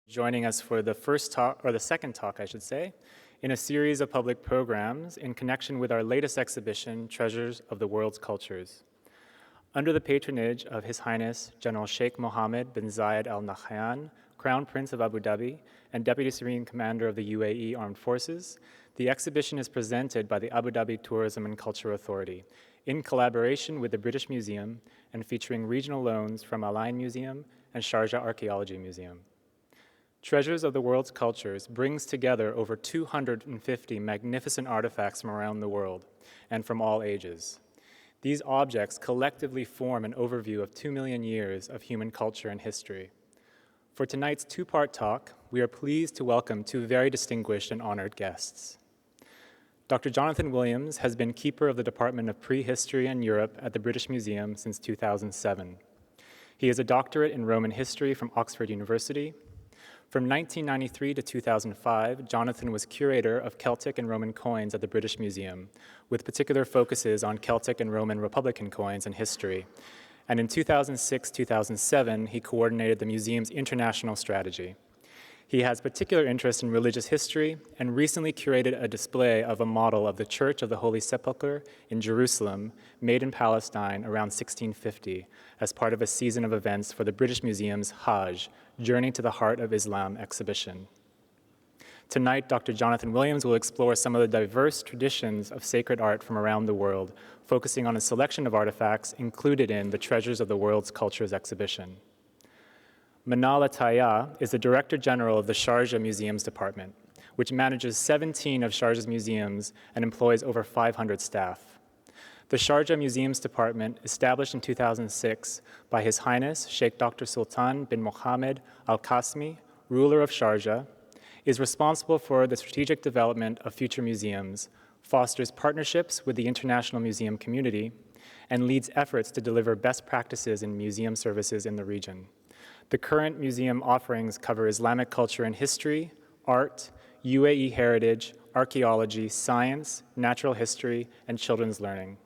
Joining us for the first talk, or the second talk, I should say, in a series of public programs in connection with our latest exhibition, Treasures of the World's Cultures. Under the patronage of His Highness General Sheikh Mohammed bin Zayed Al Nahyan, Crown Prince of Abu Dhabi and Deputy Supreme Commander of the UAE Armed Forces, the exhibition is presented by the Abu Dhabi Tourism and Culture Authority in collaboration with the British Museum and featuring regional loans from Al Ain Museum and Sharjah Archaeology Museum. Treasures of the World's Cultures brings together over 250 magnificent artifacts from around the world and from all ages. These objects collectively form an overview of 2 million years of human culture and history. For tonight's two-part talk, we are pleased to welcome two very distinguished and honored guests. Dr. Jonathan Williams has been keeper of the Department of Prehistory and Europe at the British Museum since 2007. He is a doctorate in Roman history from Oxford University. From 1993 to 2005, Jonathan was curator of Celtic and Roman coins at the British Museum, with particular focuses on Celtic and Roman Republican coins and history. And in 2006-2007, he coordinated the museum's international strategy. He has particular interest in religious history and recently curated a display of a model of the Church of the Holy Sepulchre in Jerusalem, made in Palestine around 1650, as part of a season of events for the British Museum's Hajj, Journey to the Heart of Islam exhibition. Tonight, Dr. Jonathan Williams will explore some of the diverse traditions of sacred art from around the world, focusing on a selection of artifacts included in the Treasures of the World's Cultures exhibition. Manal Ataya is the Director General of the Sharjah Museums Department, which manages 17 of Sharjah's museums and employs over 500 staff. The Sharjah Museums Department, established in 2006 by His Highness Sheikh Dr. Sultan bin Mohammed Al Qasmi, ruler of Sharjah, is responsible for the strategic development of future museums, fosters partnerships with the international museum community, and leads efforts to deliver best practices in museum services in the region. The current museum offerings cover Islamic culture and history, art, UAE heritage, archaeology, science, natural history, and children's learning.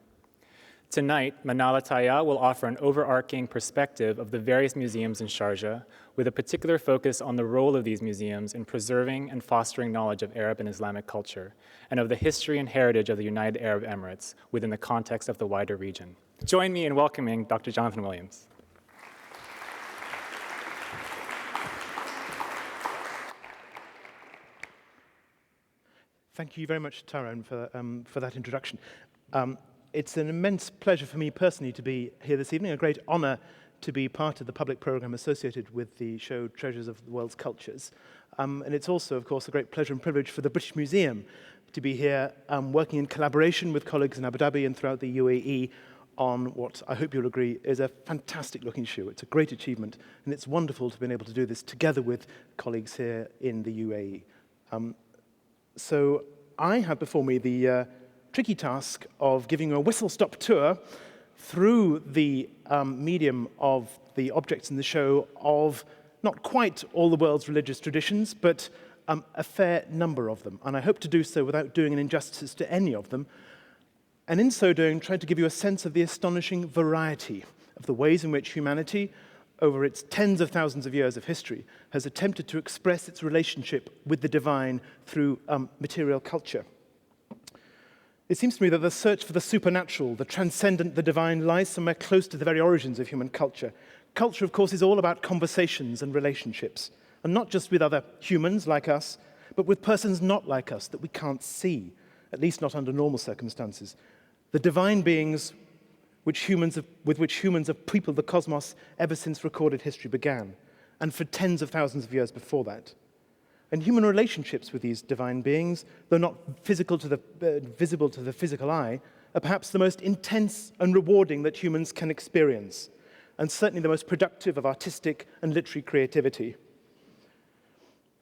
Tonight, Manal Ataya will offer an overarching perspective of the various museums in Sharjah, with a particular focus on the role of these museums in preserving and fostering knowledge of Arab and Islamic culture, and of the history and heritage of the United Arab Emirates within the context of the wider region. Join me in welcoming Dr. Jonathan Williams. Thank you very much, Tyrone, for that introduction. It's an immense pleasure for me personally to be here this evening, a great honor to be part of the public program associated with the show Treasures of the World's Cultures. And it's also, of course, a great pleasure and privilege for the British Museum to be here working in collaboration with colleagues in Abu Dhabi and throughout the UAE on what I hope you'll agree is a fantastic looking show. It's a great achievement, and it's wonderful to be able to do this together with colleagues here in the UAE. So I have before me the tricky task of giving you a whistle-stop tour through the medium of the objects in the show of not quite all the world's religious traditions, but a fair number of them. And I hope to do so without doing an injustice to any of them. And in so doing, try to give you a sense of the astonishing variety of the ways in which humanity, over its tens of thousands of years of history, has attempted to express its relationship with the divine through material culture. It seems to me that the search for the supernatural, the transcendent, the divine, lies somewhere close to the very origins of human culture. Culture, of course, is all about conversations and relationships, and not just with other humans like us, but with persons not like us that we can't see, at least not under normal circumstances. The divine beings with which humans have peopled the cosmos ever since recorded history began, and for tens of thousands of years before that. And human relationships with these divine beings, though not visible to the physical eye, are perhaps the most intense and rewarding that humans can experience, and certainly the most productive of artistic and literary creativity.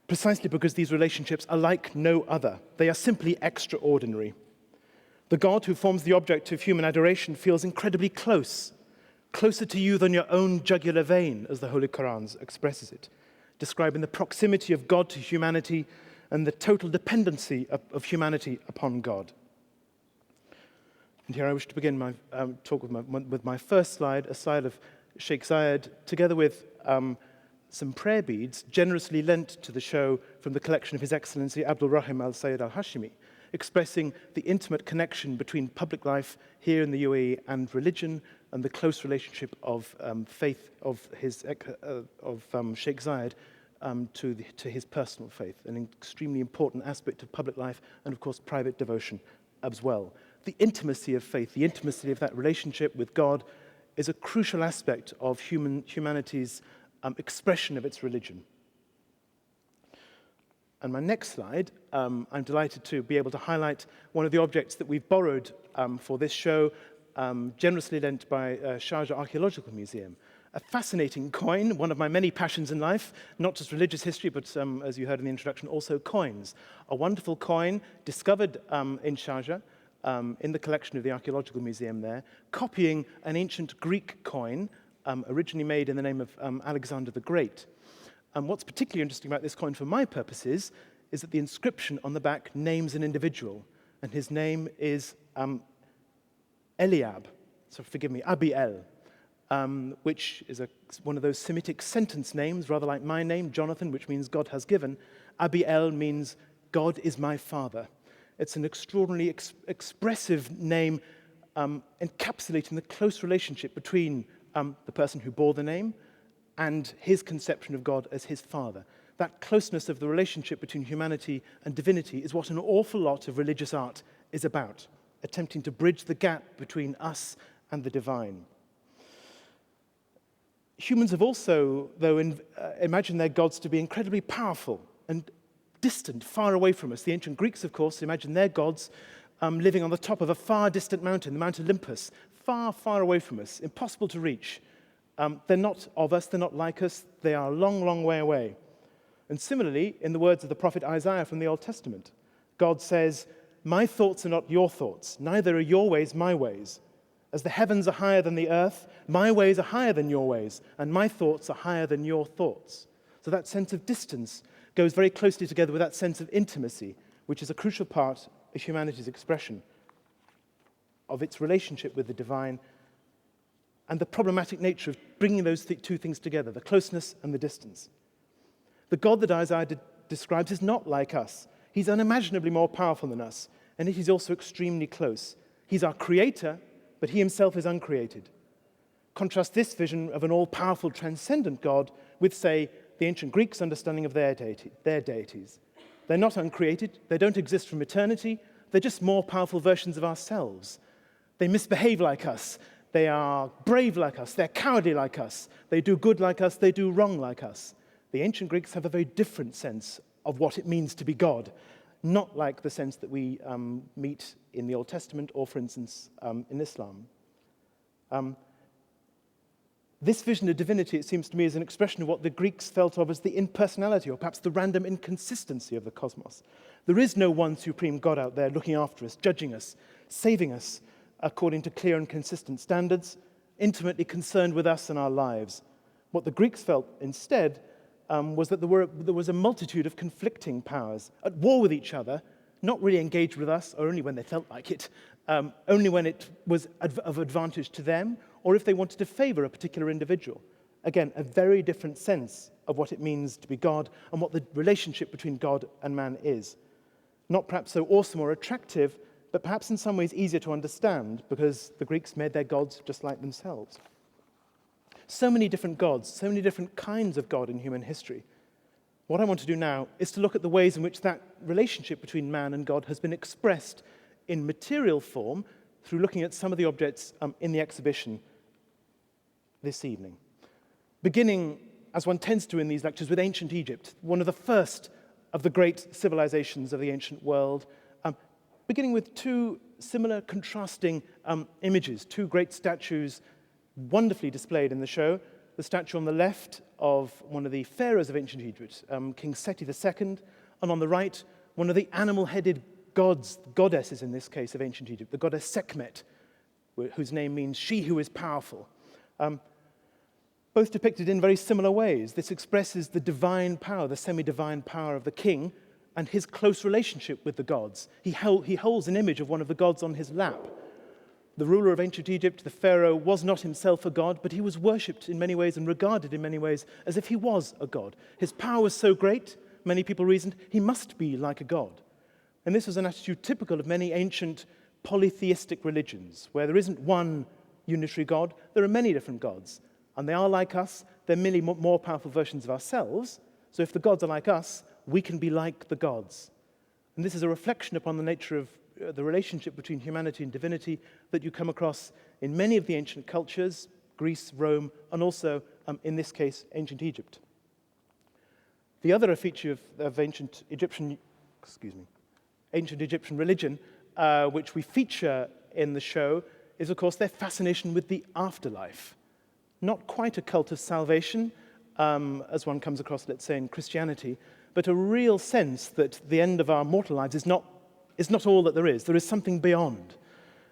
Precisely because these relationships are like no other. They are simply extraordinary. The God who forms the object of human adoration feels incredibly close, closer to you than your own jugular vein, as the Holy Quran expresses it, describing the proximity of God to humanity and the total dependency of humanity upon God. And here I wish to begin my talk with my first slide, a slide of Sheikh Zayed, together with some prayer beads generously lent to the show from the collection of His Excellency Abdul Rahim Al Sayed Al Hashimi, expressing the intimate connection between public life here in the UAE and religion, and the close relationship of faith of Sheikh Zayed to his personal faith, an extremely important aspect of public life and, of course, private devotion as well. The intimacy of faith, the intimacy of that relationship with God, is a crucial aspect of humanity's expression of its religion. And my next slide, I'm delighted to be able to highlight one of the objects that we've borrowed for this show, generously lent by Sharjah Archaeological Museum. A fascinating coin, one of my many passions in life, not just religious history, but as you heard in the introduction, also coins. A wonderful coin discovered in Sharjah, in the collection of the Archaeological Museum there, copying an ancient Greek coin, originally made in the name of Alexander the Great. And what's particularly interesting about this coin for my purposes is that the inscription on the back names an individual, and his name is Eliab, so forgive me, Abiel, which is one of those Semitic sentence names, rather like my name, Jonathan, which means God has given. Abiel means God is my father. It's an extraordinarily expressive name encapsulating the close relationship between the person who bore the name and his conception of God as his father. That closeness of the relationship between humanity and divinity is what an awful lot of religious art is about, attempting to bridge the gap between us and the divine. Humans have also, though, imagined their gods to be incredibly powerful and distant, far away from us. The ancient Greeks, of course, imagined their gods living on the top of a far distant mountain, the Mount Olympus, far, far away from us, impossible to reach. They're not of us, they're not like us, they are a long, long way away. And similarly, in the words of the prophet Isaiah from the Old Testament, God says, "My thoughts are not your thoughts, neither are your ways my ways. As the heavens are higher than the earth, my ways are higher than your ways, and my thoughts are higher than your thoughts." So that sense of distance goes very closely together with that sense of intimacy, which is a crucial part of humanity's expression of its relationship with the divine, and the problematic nature of bringing those two things together, the closeness and the distance. The God that Isaiah describes is not like us. He's unimaginably more powerful than us, and yet he's also extremely close. He's our creator, but he himself is uncreated. Contrast this vision of an all-powerful, transcendent God with, say, the ancient Greeks' understanding of their deities. They're not uncreated, they don't exist from eternity, they're just more powerful versions of ourselves. They misbehave like us, they are brave like us, they're cowardly like us, they do good like us, they do wrong like us. The ancient Greeks have a very different sense of what it means to be God, not like the sense that we meet in the Old Testament or, for instance, in Islam. This vision of divinity, it seems to me, is an expression of what the Greeks felt of as the impersonality, or perhaps the random inconsistency of the cosmos. There is no one supreme God out there looking after us, judging us, saving us according to clear and consistent standards, intimately concerned with us and our lives. What the Greeks felt instead was that there was a multitude of conflicting powers at war with each other, not really engaged with us, or only when they felt like it, only when it was of advantage to them, or if they wanted to favor a particular individual. Again, a very different sense of what it means to be God and what the relationship between God and man is. Not perhaps so awesome or attractive, but perhaps in some ways easier to understand, because the Greeks made their gods just like themselves. So many different gods, so many different kinds of God in human history. What I want to do now is to look at the ways in which that relationship between man and God has been expressed in material form through looking at some of the objects in the exhibition this evening. Beginning, as one tends to in these lectures, with ancient Egypt, one of the first of the great civilizations of the ancient world, beginning with two similar contrasting images, two great statues wonderfully displayed in the show. The statue on the left of one of the pharaohs of ancient Egypt, King Seti II, and on the right, one of the animal-headed goddesses in this case of ancient Egypt, the goddess Sekhmet, whose name means she who is powerful. Both depicted in very similar ways. This expresses the divine power, the semi-divine power of the king and his close relationship with the gods. He holds an image of one of the gods on his lap. The ruler of ancient Egypt, the Pharaoh, was not himself a god, but he was worshipped in many ways and regarded in many ways as if he was a god. His power was so great, many people reasoned, he must be like a god. And this was an attitude typical of many ancient polytheistic religions, where there isn't one unitary god, there are many different gods. And they are like us, they're merely more powerful versions of ourselves. So if the gods are like us, we can be like the gods. And this is a reflection upon the nature of the relationship between humanity and divinity that you come across in many of the ancient cultures, Greece, Rome, and also, in this case, ancient Egypt. The other feature of ancient Egyptian religion, which we feature in the show, is, of course, their fascination with the afterlife. Not quite a cult of salvation, as one comes across, let's say, in Christianity, but a real sense that the end of our mortal lives is not all that there is. There is something beyond.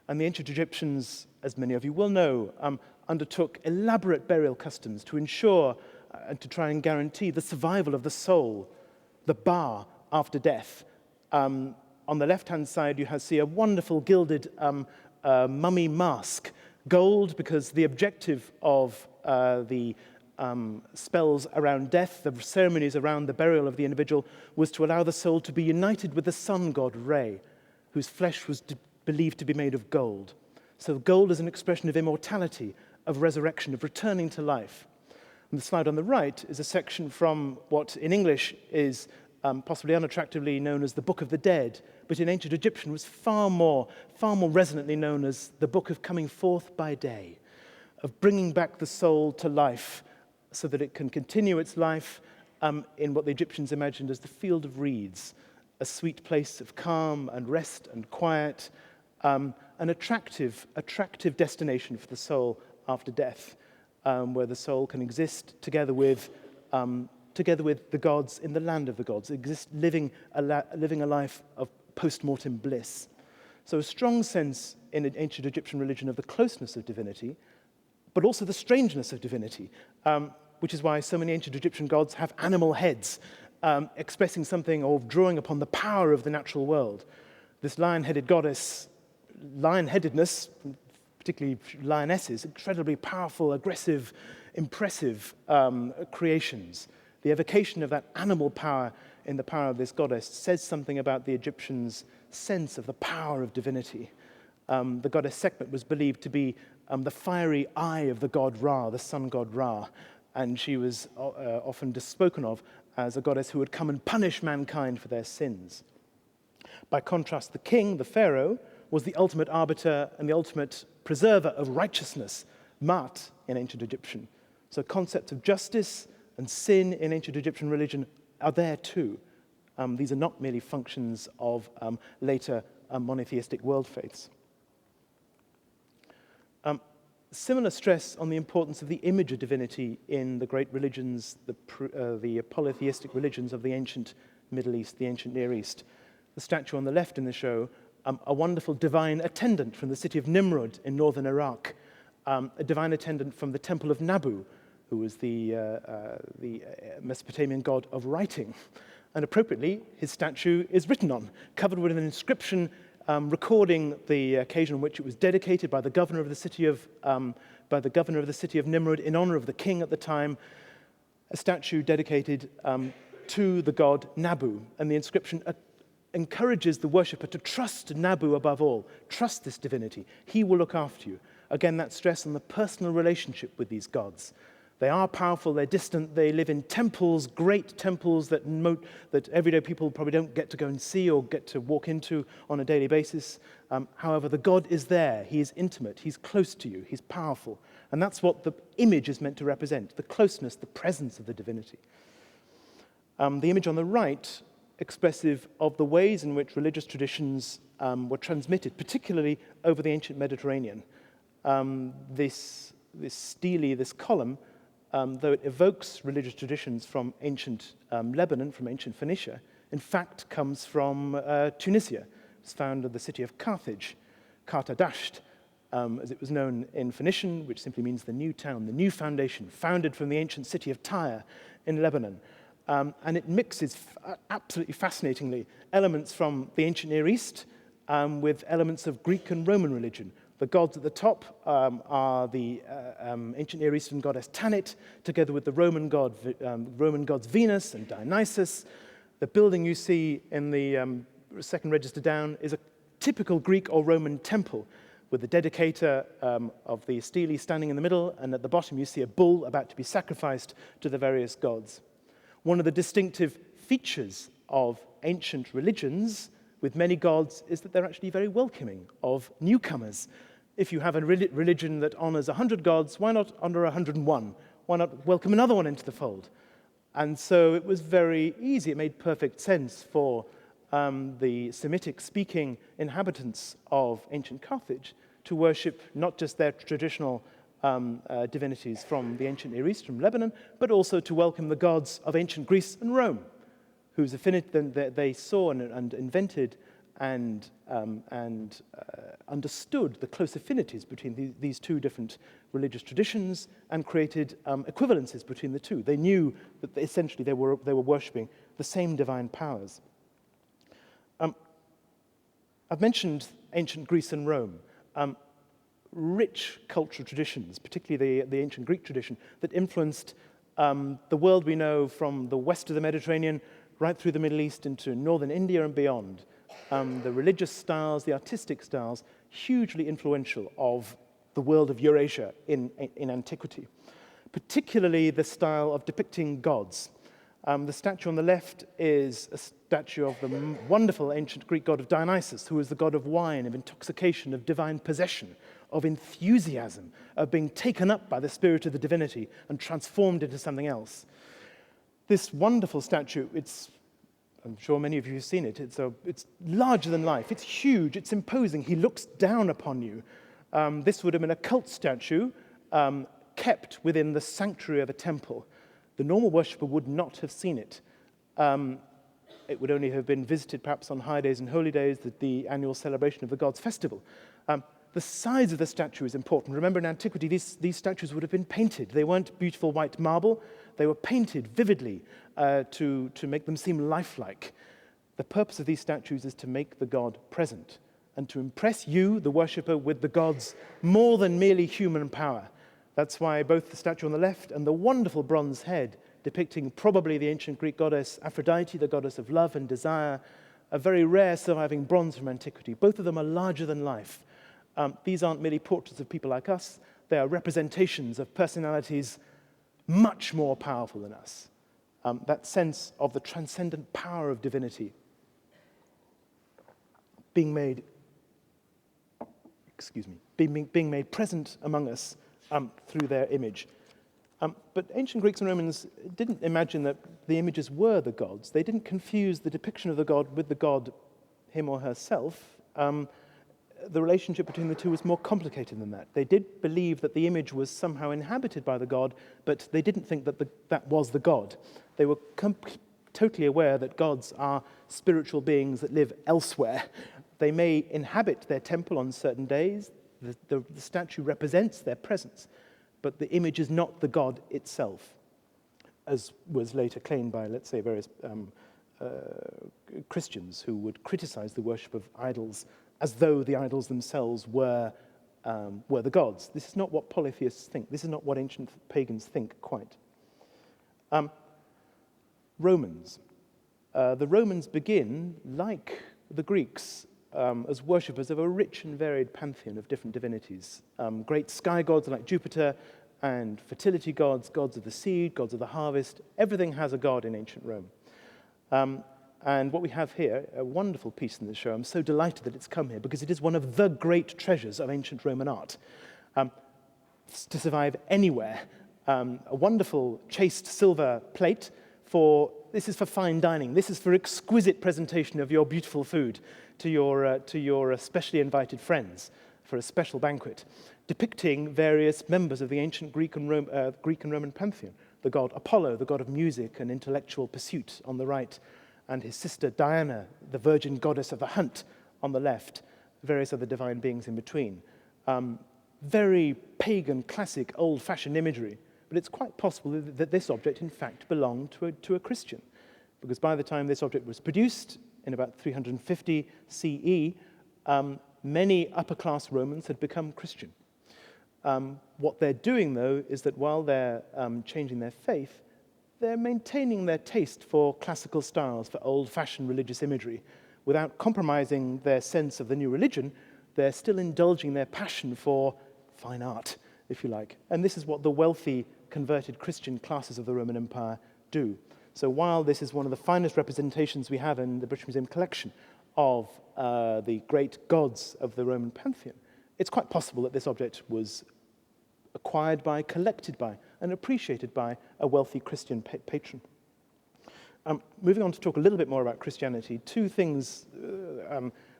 And the ancient Egyptians, as many of you will know, undertook elaborate burial customs to ensure and to try and guarantee the survival of the soul, the ba, after death. On the left-hand side, you see a wonderful gilded mummy mask, gold, because the objective of the spells around death, the ceremonies around the burial of the individual, was to allow the soul to be united with the sun god Re, whose flesh was believed to be made of gold. So gold is an expression of immortality, of resurrection, of returning to life. And the slide on the right is a section from what in English is possibly unattractively known as the Book of the Dead, but in ancient Egyptian was far more resonantly known as the Book of Coming Forth by Day, of bringing back the soul to life so that it can continue its life in what the Egyptians imagined as the field of reeds, a sweet place of calm and rest and quiet, an attractive destination for the soul after death, where the soul can exist together with the gods in the land of the gods, living a life of post-mortem bliss. So a strong sense in ancient Egyptian religion of the closeness of divinity, but also the strangeness of divinity, which is why so many ancient Egyptian gods have animal heads, expressing something or drawing upon the power of the natural world. This lion-headed goddess, lion-headedness, particularly lionesses, incredibly powerful, aggressive, impressive creations. The evocation of that animal power in the power of this goddess says something about the Egyptians' sense of the power of divinity. The goddess Sekhmet was believed to be the fiery eye of the god Ra, the sun god Ra, and she was often spoken of as a goddess who would come and punish mankind for their sins. By contrast, the king, the pharaoh, was the ultimate arbiter and the ultimate preserver of righteousness, Maat in ancient Egyptian. So concepts of justice and sin in ancient Egyptian religion are there too. These are not merely functions of later monotheistic world faiths. Similar stress on the importance of the image of divinity in the great religions, the polytheistic religions of the ancient Middle East, the ancient Near East. The statue on the left in the show, a wonderful divine attendant from the city of Nimrud in northern Iraq, a divine attendant from the temple of Nabu, who was the Mesopotamian god of writing. And appropriately, his statue is written on, covered with an inscription recording the occasion on which it was dedicated by the governor of the city of Nimrud in honor of the king at the time, a statue dedicated to the god Nabu. And the inscription encourages the worshipper to trust Nabu above all. Trust this divinity. He will look after you. Again, that stress on the personal relationship with these gods. They are powerful, they're distant, they live in temples, great temples that everyday people probably don't get to go and see or get to walk into on a daily basis. However, the God is there, he is intimate, he's close to you, he's powerful. And that's what the image is meant to represent, the closeness, the presence of the divinity. The image on the right, expressive of the ways in which religious traditions were transmitted, particularly over the ancient Mediterranean. This column, though it evokes religious traditions from ancient Lebanon, from ancient Phoenicia, in fact comes from Tunisia. It's found in the city of Carthage, Kartadasht, as it was known in Phoenician, which simply means the new town, the new foundation, founded from the ancient city of Tyre in Lebanon. And it mixes absolutely fascinatingly elements from the ancient Near East with elements of Greek and Roman religion. The gods at the top are the ancient Near Eastern goddess Tanit, together with the Roman gods Venus and Dionysus. The building you see in the second register down is a typical Greek or Roman temple, with the dedicator of the stele standing in the middle, and at the bottom you see a bull about to be sacrificed to the various gods. One of the distinctive features of ancient religions with many gods is that they're actually very welcoming of newcomers. If you have a religion that honors 100 gods, why not honor 101? Why not welcome another one into the fold? And so it was very easy. It made perfect sense for the Semitic-speaking inhabitants of ancient Carthage to worship not just their traditional divinities from the ancient Near East, from Lebanon, but also to welcome the gods of ancient Greece and Rome, whose affinity they saw and invented and understood the close affinities between these two different religious traditions and created equivalences between the two. They knew that essentially they were worshipping the same divine powers. I've mentioned ancient Greece and Rome. Rich cultural traditions, particularly the ancient Greek tradition, that influenced the world we know from the west of the Mediterranean right through the Middle East into northern India and beyond. The religious styles, the artistic styles, hugely influential of the world of Eurasia in antiquity, particularly the style of depicting gods. The statue on the left is a statue of the wonderful ancient Greek god of Dionysus, who is the god of wine, of intoxication, of divine possession, of enthusiasm, of being taken up by the spirit of the divinity and transformed into something else. This wonderful statue, I'm sure many of you have seen it. It's larger than life. It's huge. It's imposing. He looks down upon you. This would have been a cult statue kept within the sanctuary of a temple. The normal worshipper would not have seen it. It would only have been visited perhaps on high days and holy days, the annual celebration of the gods' festival. The size of the statue is important. Remember, in antiquity, these statues would have been painted. They weren't beautiful white marble. They were painted vividly to make them seem lifelike. The purpose of these statues is to make the god present and to impress you, the worshipper, with the god's more than merely human power. That's why both the statue on the left and the wonderful bronze head depicting probably the ancient Greek goddess Aphrodite, the goddess of love and desire, a very rare surviving bronze from antiquity. Both of them are larger than life. These aren't merely portraits of people like us. They are representations of personalities much more powerful than us. That sense of the transcendent power of divinity being made present among us through their image. But ancient Greeks and Romans didn't imagine that the images were the gods. They didn't confuse the depiction of the god with the god, him or herself. The relationship between the two was more complicated than that. They did believe that the image was somehow inhabited by the god, but they didn't think that that was the god. They were totally aware that gods are spiritual beings that live elsewhere. They may inhabit their temple on certain days. The statue represents their presence, but the image is not the god itself, as was later claimed by, let's say, various Christians who would criticize the worship of idols as though the idols themselves were the gods. This is not what polytheists think. This is not what ancient pagans think quite. Romans. The Romans begin, like the Greeks, as worshippers of a rich and varied pantheon of different divinities. Great sky gods like Jupiter and fertility gods, gods of the seed, gods of the harvest. Everything has a god in ancient Rome. And what we have here, a wonderful piece in the show. I'm so delighted that it's come here because it is one of the great treasures of ancient Roman art. To survive anywhere. A wonderful chased silver plate this is for fine dining. This is for exquisite presentation of your beautiful food to your specially invited friends for a special banquet, depicting various members of the ancient Greek and Roman pantheon. The god Apollo, the god of music and intellectual pursuit on the right, and his sister Diana, the virgin goddess of the hunt on the left, various other divine beings in between. Very pagan, classic, old-fashioned imagery, but it's quite possible that this object, in fact, belonged to a Christian, because by the time this object was produced, in about 350 CE, many upper-class Romans had become Christian. What they're doing, though, is that while they're changing their faith, they're maintaining their taste for classical styles, for old-fashioned religious imagery. Without compromising their sense of the new religion, they're still indulging their passion for fine art, if you like. And this is what the wealthy, converted Christian classes of the Roman Empire do. So while this is one of the finest representations we have in the British Museum collection of the great gods of the Roman pantheon, it's quite possible that this object was acquired by, collected by, and appreciated by a wealthy Christian patron. Moving on to talk a little bit more about Christianity, two things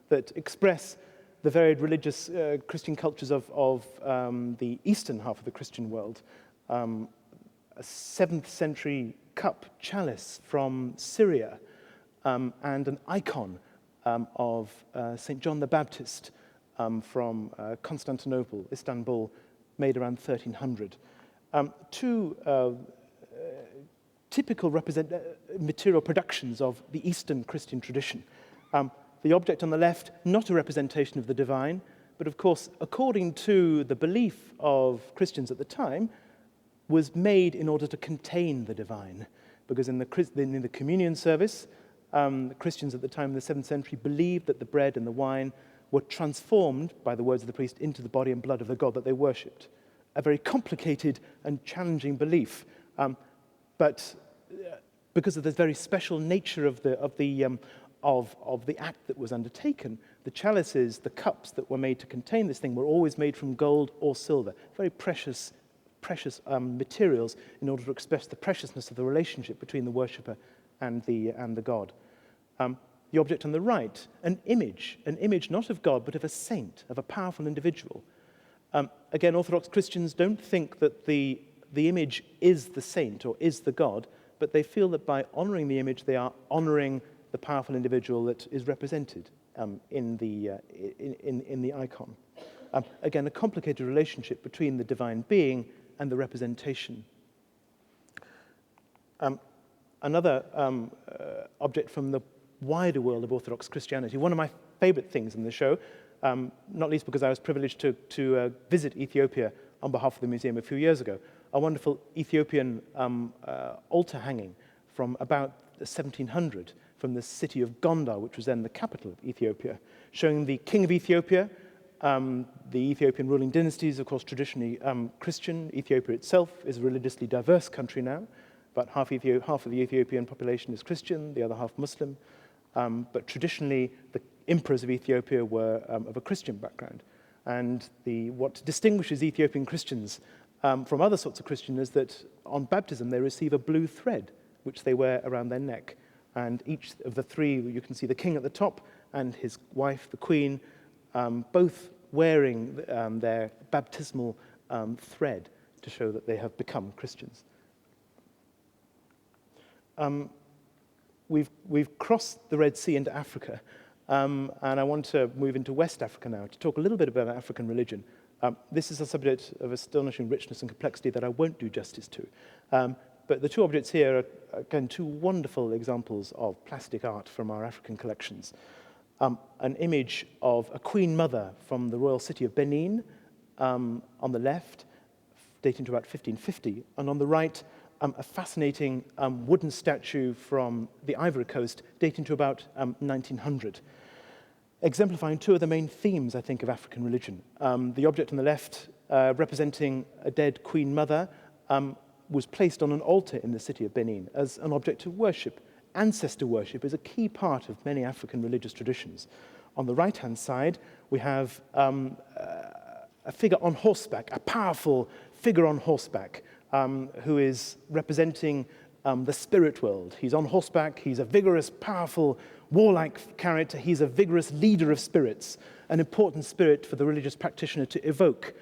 that express the varied religious Christian cultures of the eastern half of the Christian world. A 7th century cup chalice from Syria and an icon of St. John the Baptist from Constantinople, Istanbul, made around 1300. Two typical material productions of the Eastern Christian tradition. The object on the left, not a representation of the divine, but of course, according to the belief of Christians at the time, was made in order to contain the divine. Because in the communion service, the Christians at the time in the 7th century believed that the bread and the wine were transformed, by the words of the priest, into the body and blood of the God that they worshipped. A very complicated and challenging belief. But because of the very special nature of the act that was undertaken, the chalices, the cups that were made to contain this thing, were always made from gold or silver. Very precious materials in order to express the preciousness of the relationship between the worshipper and the God. The object on the right, an image not of God, but of a saint, of a powerful individual. Again, Orthodox Christians don't think that the image is the saint or is the God, but they feel that by honoring the image, they are honoring the powerful individual that is represented in the icon. Again, a complicated relationship between the divine being and the representation. Another object from the wider world of Orthodox Christianity, one of my favorite things in the show, not least because I was privileged to visit Ethiopia on behalf of the museum a few years ago, a wonderful Ethiopian altar hanging from about 1700 from the city of Gondar, which was then the capital of Ethiopia, showing the king of Ethiopia. The Ethiopian ruling dynasty is, of course, traditionally Christian. Ethiopia itself is a religiously diverse country now. About half of the Ethiopian population is Christian, the other half Muslim. But traditionally, the emperors of Ethiopia were of a Christian background. And what distinguishes Ethiopian Christians from other sorts of Christians is that on baptism, they receive a blue thread, which they wear around their neck. And each of the three, you can see the king at the top and his wife, the queen, both wearing their baptismal thread to show that they have become Christians. We've crossed the Red Sea into Africa, and I want to move into West Africa now to talk a little bit about African religion. This is a subject of astonishing richness and complexity that I won't do justice to. But the two objects here are, again, two wonderful examples of plastic art from our African collections. An image of a queen mother from the royal city of Benin on the left, dating to about 1550, and on the right, a fascinating wooden statue from the Ivory Coast dating to about 1900, exemplifying two of the main themes, I think, of African religion. The object on the left, representing a dead queen mother, was placed on an altar in the city of Benin as an object of worship. Ancestor worship is a key part of many African religious traditions. On the right-hand side, we have a figure on horseback, a powerful figure on horseback, who is representing the spirit world. He's on horseback, he's a vigorous, powerful, warlike character, he's a vigorous leader of spirits, an important spirit for the religious practitioner to evoke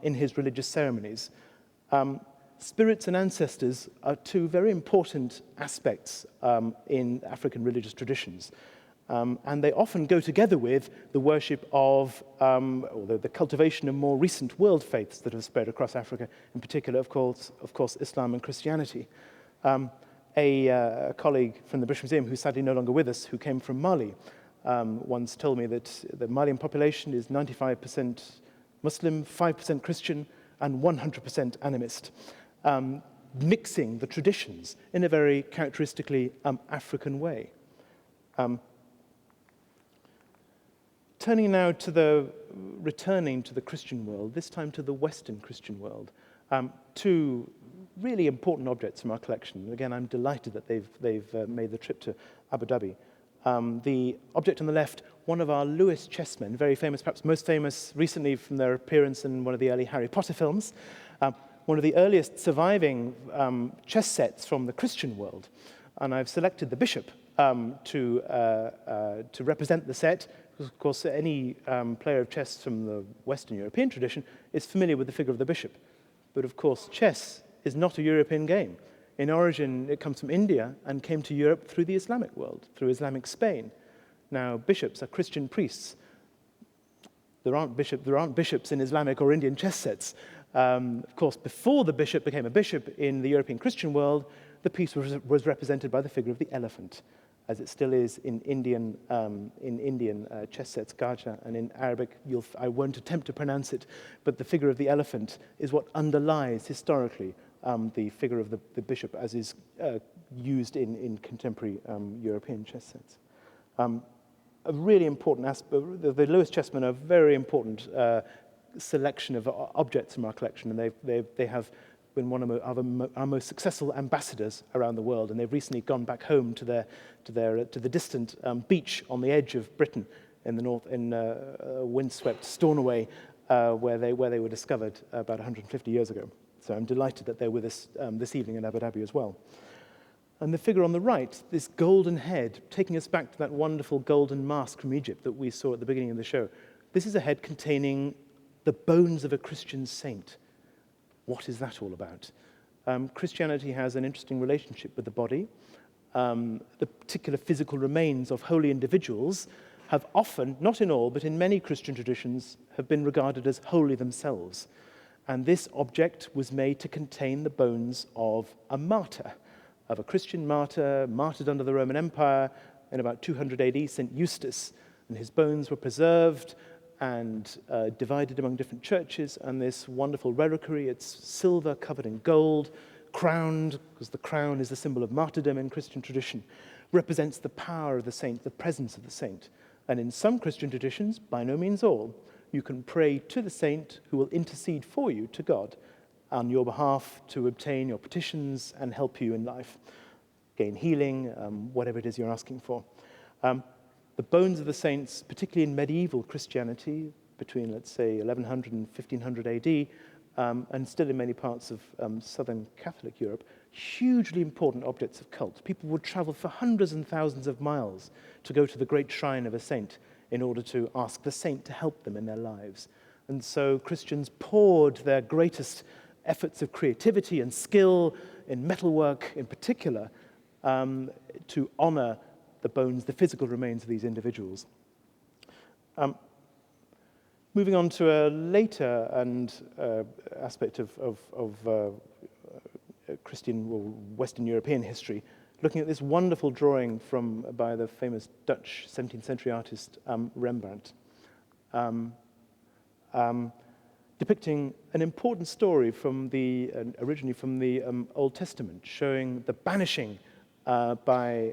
in his religious ceremonies. Spirits and ancestors are two very important aspects in African religious traditions. And they often go together with the worship of, or the cultivation of more recent world faiths that have spread across Africa, in particular, of course, Islam and Christianity. A colleague from the British Museum, who's sadly no longer with us, who came from Mali, once told me that the Malian population is 95% Muslim, 5% Christian, and 100% animist, mixing the traditions in a very characteristically African way. Returning to the Christian world, this time to the Western Christian world, two really important objects from our collection. Again, I'm delighted that they've made the trip to Abu Dhabi. The object on the left, one of our Lewis chessmen, very famous, perhaps most famous recently from their appearance in one of the early Harry Potter films, one of the earliest surviving chess sets from the Christian world. And I've selected the bishop to represent the set. Of course, any player of chess from the Western European tradition is familiar with the figure of the bishop. But of course, chess is not a European game. In origin, it comes from India and came to Europe through the Islamic world, through Islamic Spain. Now, bishops are Christian priests. There aren't bishops in Islamic or Indian chess sets. Of course, before the bishop became a bishop in the European Christian world, the piece was represented by the figure of the elephant, as it still is in Indian chess sets, Gaja, and in Arabic, I won't attempt to pronounce it, but the figure of the elephant is what underlies historically the figure of the bishop as is used in contemporary European chess sets. A really important aspect, the Lewis chessmen are a very important selection of objects from our collection, and they have been one of our most successful ambassadors around the world, and they've recently gone back home to the distant beach on the edge of Britain in the north, in windswept Stornoway, where they were discovered about 150 years ago. So I'm delighted that they're with us this evening in Abu Dhabi as well. And the figure on the right, this golden head, taking us back to that wonderful golden mask from Egypt that we saw at the beginning of the show. This is a head containing the bones of a Christian saint. What is that all about? Christianity has an interesting relationship with the body. The particular physical remains of holy individuals have often, not in all, but in many Christian traditions, have been regarded as holy themselves. And this object was made to contain the bones of a martyr, of a Christian martyr, martyred under the Roman Empire in about 200 AD, St. Eustace. And his bones were preserved and divided among different churches, and this wonderful reliquary, it's silver covered in gold, crowned, because the crown is the symbol of martyrdom in Christian tradition, represents the power of the saint, the presence of the saint. And in some Christian traditions, by no means all, you can pray to the saint who will intercede for you to God on your behalf to obtain your petitions and help you in life, gain healing, whatever it is you're asking for. The bones of the saints, particularly in medieval Christianity, between, let's say, 1100 and 1500 AD, and still in many parts of southern Catholic Europe, hugely important objects of cult. People would travel for hundreds and thousands of miles to go to the great shrine of a saint in order to ask the saint to help them in their lives. And so Christians poured their greatest efforts of creativity and skill in metalwork in particular to honor the bones, the physical remains of these individuals. Moving on to a later aspect of Christian or Western European history, looking at this wonderful drawing by the famous Dutch 17th century artist Rembrandt, depicting an important story originally from the Old Testament, showing the banishing by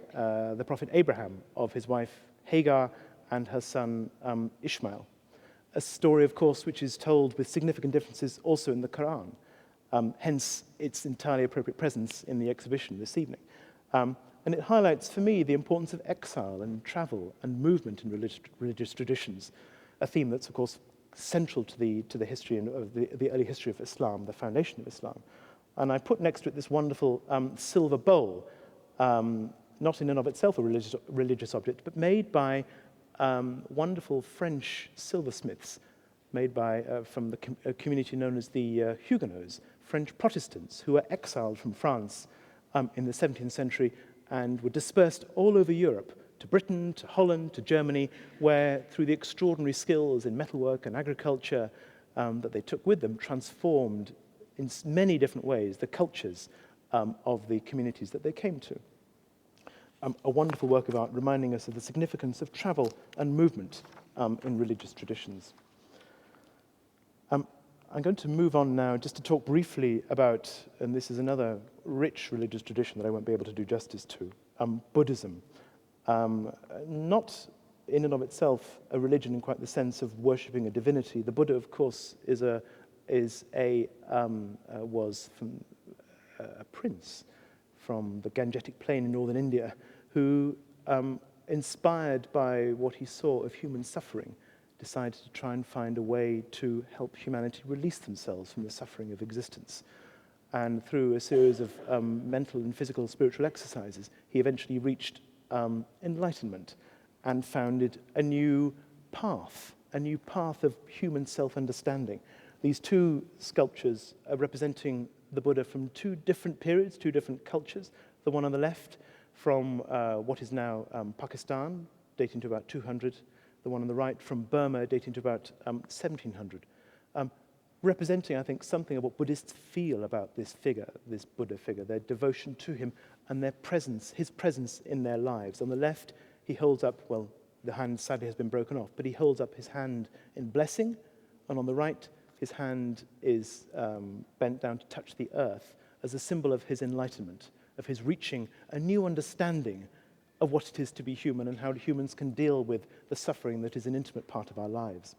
the prophet Abraham of his wife Hagar and her son Ishmael. A story, of course, which is told with significant differences also in the Quran, hence its entirely appropriate presence in the exhibition this evening. And it highlights for me the importance of exile and travel and movement in religious traditions, a theme that's, of course, central to the history of the early history of Islam, the foundation of Islam. And I put next to it this wonderful silver bowl, not in and of itself a religious object, but made by wonderful French silversmiths, made from the community known as the Huguenots, French Protestants, who were exiled from France in the 17th century and were dispersed all over Europe, to Britain, to Holland, to Germany, where through the extraordinary skills in metalwork and agriculture that they took with them, transformed in many different ways the cultures of the communities that they came to. a wonderful work of art reminding us of the significance of travel and movement in religious traditions. I'm going to move on now just to talk briefly about, and this is another rich religious tradition that I won't be able to do justice to, Buddhism. Not in and of itself a religion in quite the sense of worshipping a divinity. The Buddha, of course, was from a prince from the Gangetic Plain in northern India who, inspired by what he saw of human suffering, decided to try and find a way to help humanity release themselves from the suffering of existence. And through a series of mental and physical spiritual exercises, he eventually reached enlightenment and founded a new path of human self-understanding. These two sculptures are representing the Buddha from two different periods, two different cultures. The one on the left from what is now Pakistan, dating to about 200. The one on the right from Burma, dating to about 1700. Representing, I think, something of what Buddhists feel about this figure, this Buddha figure, their devotion to him and their presence, his presence in their lives. On the left, he holds up, well, the hand sadly has been broken off, but he holds up his hand in blessing, and on the right, his hand is bent down to touch the earth as a symbol of his enlightenment, of his reaching a new understanding of what it is to be human and how humans can deal with the suffering that is an intimate part of our lives.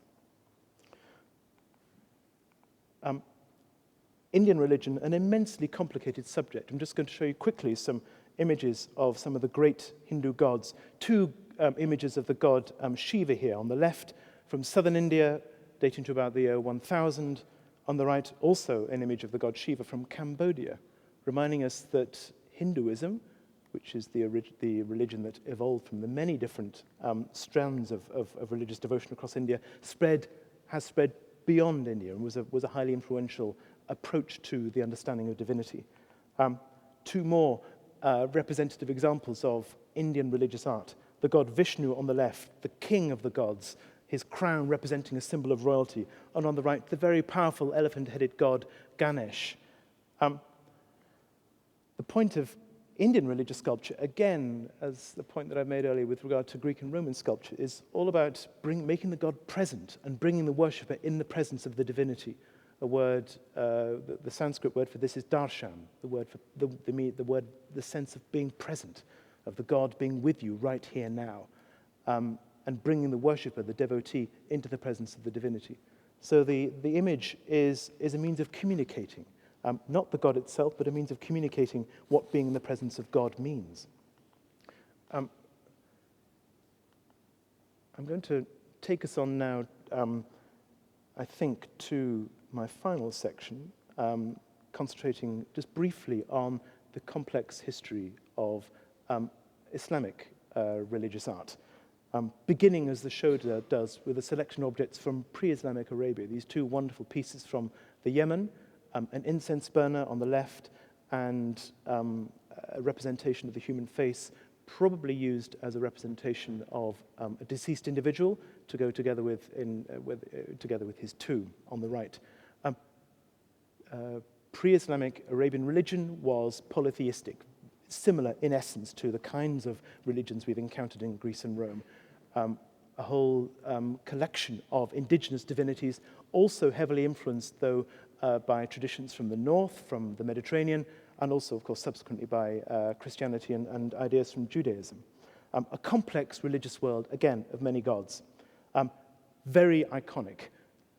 Indian religion, an immensely complicated subject. I'm just going to show you quickly some images of some of the great Hindu gods. Two images of the god Shiva here. On the left, from southern India, dating to about the year 1000. On the right, also an image of the god Shiva from Cambodia, reminding us that Hinduism, which is the religion that evolved from the many different strands of religious devotion across India, has spread beyond India and was a highly influential approach to the understanding of divinity. Two more representative examples of Indian religious art. The god Vishnu on the left, the king of the gods, his crown representing a symbol of royalty, and on the right, the very powerful elephant-headed god Ganesh. The point of Indian religious sculpture, again, as the point that I made earlier with regard to Greek and Roman sculpture, is all about making the god present and bringing the worshipper in the presence of the divinity. A word, the Sanskrit word for this is darshan, the word for the sense of being present, of the god being with you right here now, and bringing the worshipper, the devotee, into the presence of the divinity. So the image is a means of communicating. Not the God itself, but a means of communicating what being in the presence of God means. I'm going to take us on now, I think, to my final section, concentrating just briefly on the complex history of Islamic religious art. Beginning, as the show does, with a selection of objects from pre-Islamic Arabia, these two wonderful pieces from the Yemen, an incense burner on the left, and a representation of the human face, probably used as a representation of a deceased individual to go together with his tomb on the right. Pre-Islamic Arabian religion was polytheistic, similar in essence to the kinds of religions we've encountered in Greece and Rome. A whole collection of indigenous divinities, also heavily influenced, though, by traditions from the north, from the Mediterranean, and also, of course, subsequently by Christianity and ideas from Judaism. A complex religious world, again, of many gods. Very iconic.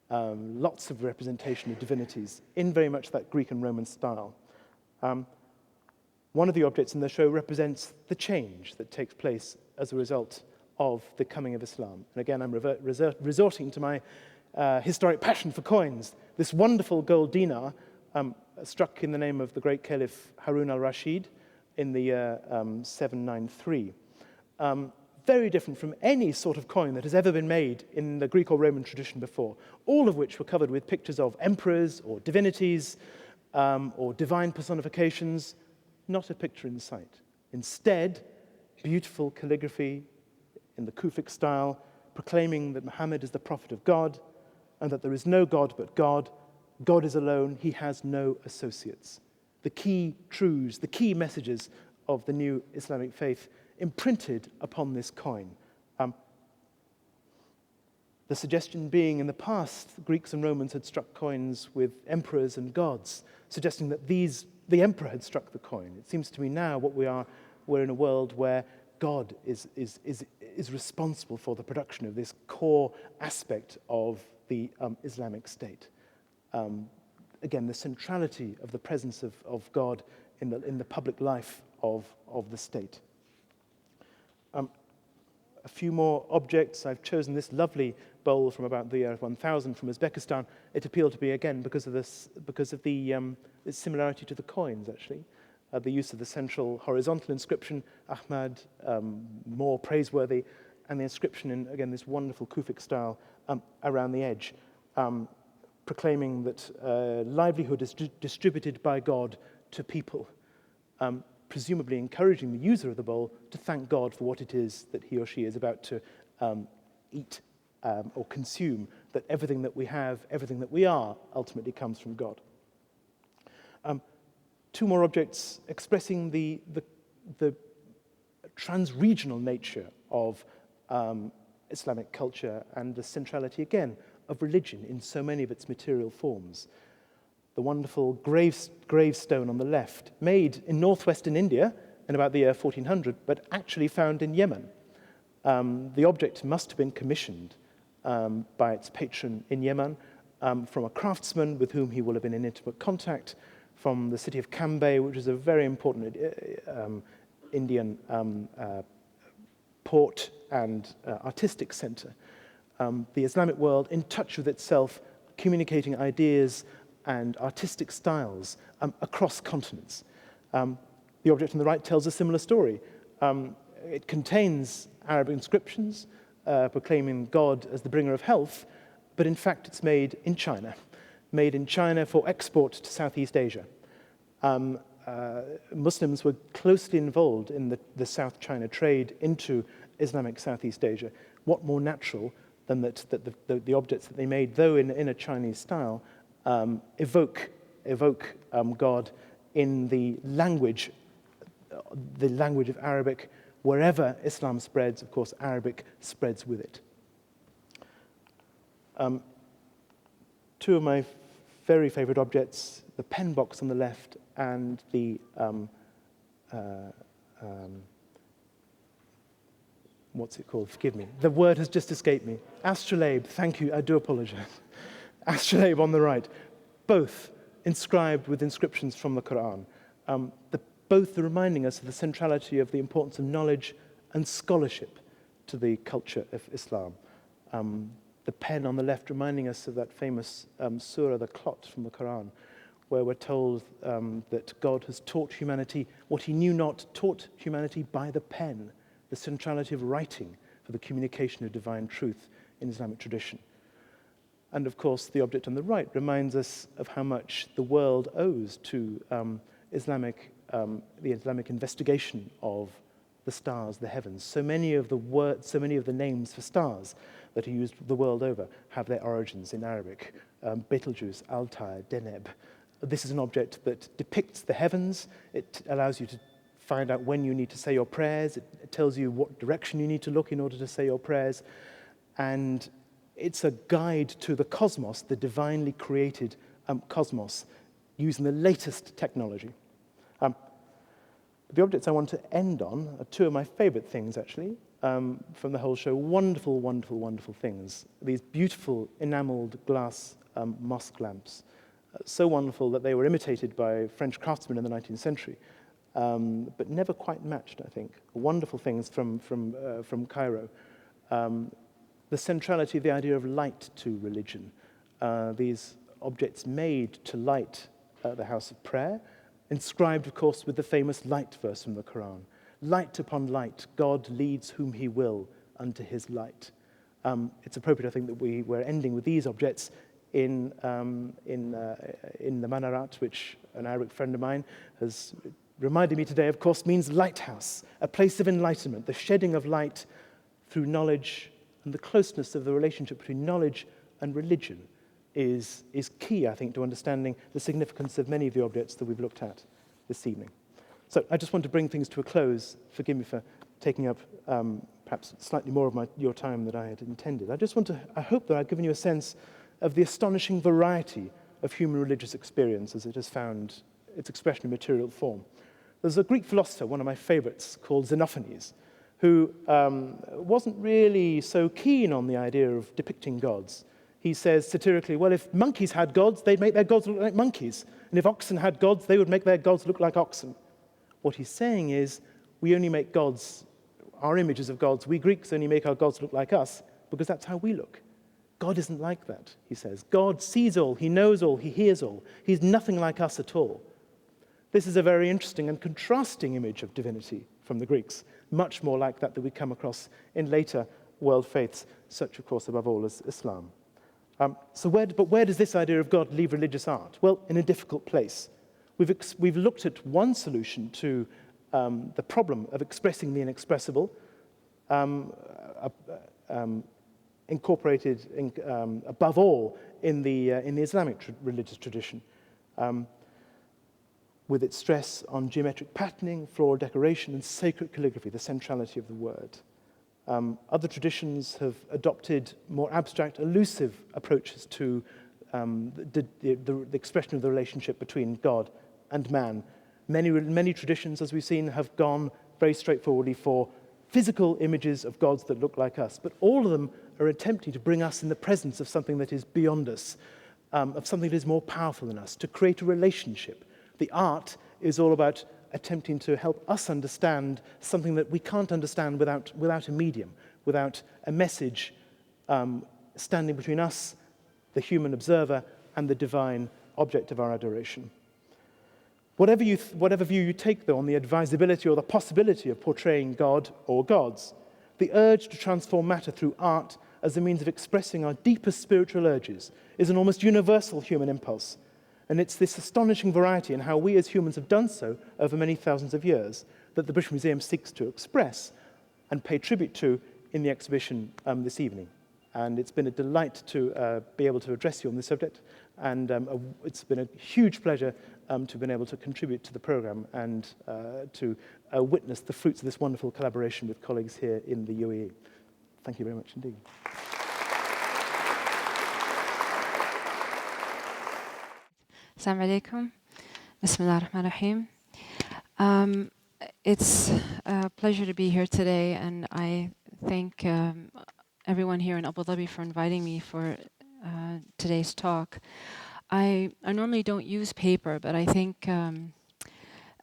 Lots of representation of divinities in very much that Greek and Roman style. One of the objects in the show represents the change that takes place as a result of the coming of Islam. And again, I'm resorting to my historic passion for coins. This wonderful gold dinar, struck in the name of the great Caliph Harun al-Rashid in the year 793. Very different from any sort of coin that has ever been made in the Greek or Roman tradition before, all of which were covered with pictures of emperors or divinities or divine personifications. Not a picture in sight. Instead, beautiful calligraphy in the Kufic style, proclaiming that Muhammad is the prophet of God and that there is no God but God. God is alone. He has no associates. The key truths, the key messages of the new Islamic faith imprinted upon this coin. The suggestion being in the past, the Greeks and Romans had struck coins with emperors and gods, suggesting that the emperor had struck the coin. It seems to me now we're in a world where God is responsible for the production of this core aspect of the Islamic state. Again, the centrality of the presence of God in the public life of the state. A few more objects. I've chosen this lovely bowl from about the year 1000 from Uzbekistan. It appealed to me again because of the similarity to the coins, actually. The use of the central horizontal inscription, Ahmad, more praiseworthy, and the inscription in, again, this wonderful Kufic style around the edge, proclaiming that livelihood is distributed by God to people, presumably encouraging the user of the bowl to thank God for what it is that he or she is about to eat or consume, that everything that we have, everything that we are, ultimately comes from God. Two more objects expressing the trans-regional nature of Islamic culture and the centrality, again, of religion in so many of its material forms. The wonderful gravestone on the left, made in northwestern India in about the year 1400, but actually found in Yemen. The object must have been commissioned by its patron in Yemen from a craftsman with whom he will have been in intimate contact, from the city of Cambay, which is a very important Indian port and artistic center. The Islamic world in touch with itself, communicating ideas and artistic styles across continents. The object on the right tells a similar story. It contains Arabic inscriptions proclaiming God as the bringer of health, but in fact it's made in China for export to Southeast Asia. Muslims were closely involved in the South China trade into Islamic Southeast Asia. What more natural than that the objects that they made, though in a Chinese style, evoke God in the language of Arabic. Wherever Islam spreads, of course, Arabic spreads with it. Two of my very favorite objects, the pen box on the left and the what's it called? Forgive me. The word has just escaped me. Astrolabe, thank you, I do apologize. Astrolabe on the right, both inscribed with inscriptions from the Quran. Both are reminding us of the centrality of the importance of knowledge and scholarship to the culture of Islam. The pen on the left reminding us of that famous surah, the Qlot from the Quran, where we're told that God has taught humanity what he knew not, taught humanity by the pen, the centrality of writing for the communication of divine truth in Islamic tradition. And of course, the object on the right reminds us of how much the world owes to the Islamic investigation of the stars, the heavens. So many of the names for stars that are used the world over have their origins in Arabic. Betelgeuse, Altair, Deneb. This is an object that depicts the heavens. It allows you to find out when you need to say your prayers. It tells you what direction you need to look in order to say your prayers. And it's a guide to the cosmos, the divinely created cosmos, using the latest technology. The objects I want to end on are two of my favorite things, actually, from the whole show. Wonderful, wonderful, wonderful things. These beautiful enameled glass mosque lamps. So wonderful that they were imitated by French craftsmen in the 19th century, but never quite matched, I think. Wonderful things from Cairo. The centrality of the idea of light to religion. These objects made to light the house of prayer, inscribed, of course, with the famous light verse from the Quran. Light upon light, God leads whom he will unto his light. It's appropriate, I think, that we're ending with these objects in the Manarat, which an Arabic friend of mine has reminded me today, of course, means lighthouse, a place of enlightenment, the shedding of light through knowledge, and the closeness of the relationship between knowledge and religion is key, I think, to understanding the significance of many of the objects that we've looked at this evening. So I just want to bring things to a close. Forgive me for taking up perhaps slightly more of your time than I had intended. I hope that I've given you a sense of the astonishing variety of human religious experience as it has found its expression in material form. There's a Greek philosopher, one of my favorites, called Xenophanes, who wasn't really so keen on the idea of depicting gods. He says satirically, well, if monkeys had gods, they'd make their gods look like monkeys. And if oxen had gods, they would make their gods look like oxen. What he's saying is, we only make gods, our images of gods, we Greeks only make our gods look like us because that's how we look. God isn't like that, he says. God sees all, he knows all, he hears all. He's nothing like us at all. This is a very interesting and contrasting image of divinity from the Greeks, much more like that we come across in later world faiths, such, of course, above all, as Islam. But where does this idea of God leave religious art? Well, in a difficult place. We've looked at one solution to the problem of expressing the inexpressible, incorporated above all in the Islamic religious tradition, with its stress on geometric patterning, floral decoration, and sacred calligraphy, the centrality of the word. Other traditions have adopted more abstract, elusive approaches to the expression of the relationship between God and man. Many traditions, as we've seen, have gone very straightforwardly for physical images of gods that look like us, but all of them are attempting to bring us in the presence of something that is beyond us, of something that is more powerful than us, to create a relationship. The art is all about attempting to help us understand something that we can't understand without a medium, without a message standing between us, the human observer, and the divine object of our adoration. Whatever view you take, though, on the advisability or the possibility of portraying God or gods, the urge to transform matter through art as a means of expressing our deepest spiritual urges is an almost universal human impulse. And it's this astonishing variety in how we as humans have done so over many thousands of years that the British Museum seeks to express and pay tribute to in the exhibition this evening. And it's been a delight to be able to address you on this subject. And it's been a huge pleasure to have been able to contribute to the program and to witness the fruits of this wonderful collaboration with colleagues here in the UAE. Thank you very much indeed. Assalamu alaikum. Bismillah ar-Rahman ar-Rahim. It's a pleasure to be here today, and I thank everyone here in Abu Dhabi for inviting me for today's talk. I normally don't use paper, but I think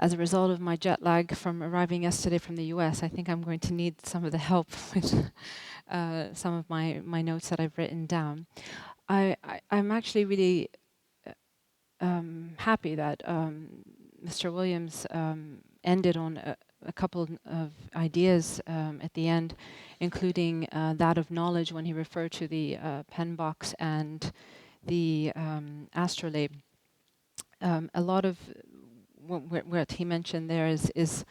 as a result of my jet lag from arriving yesterday from the US, I think I'm going to need some of the help with some of my notes that I've written down. I'm actually really happy that Mr. Williams ended on a couple of ideas at the end, including that of knowledge when he referred to the pen box and the astrolabe. A lot of what he mentioned there is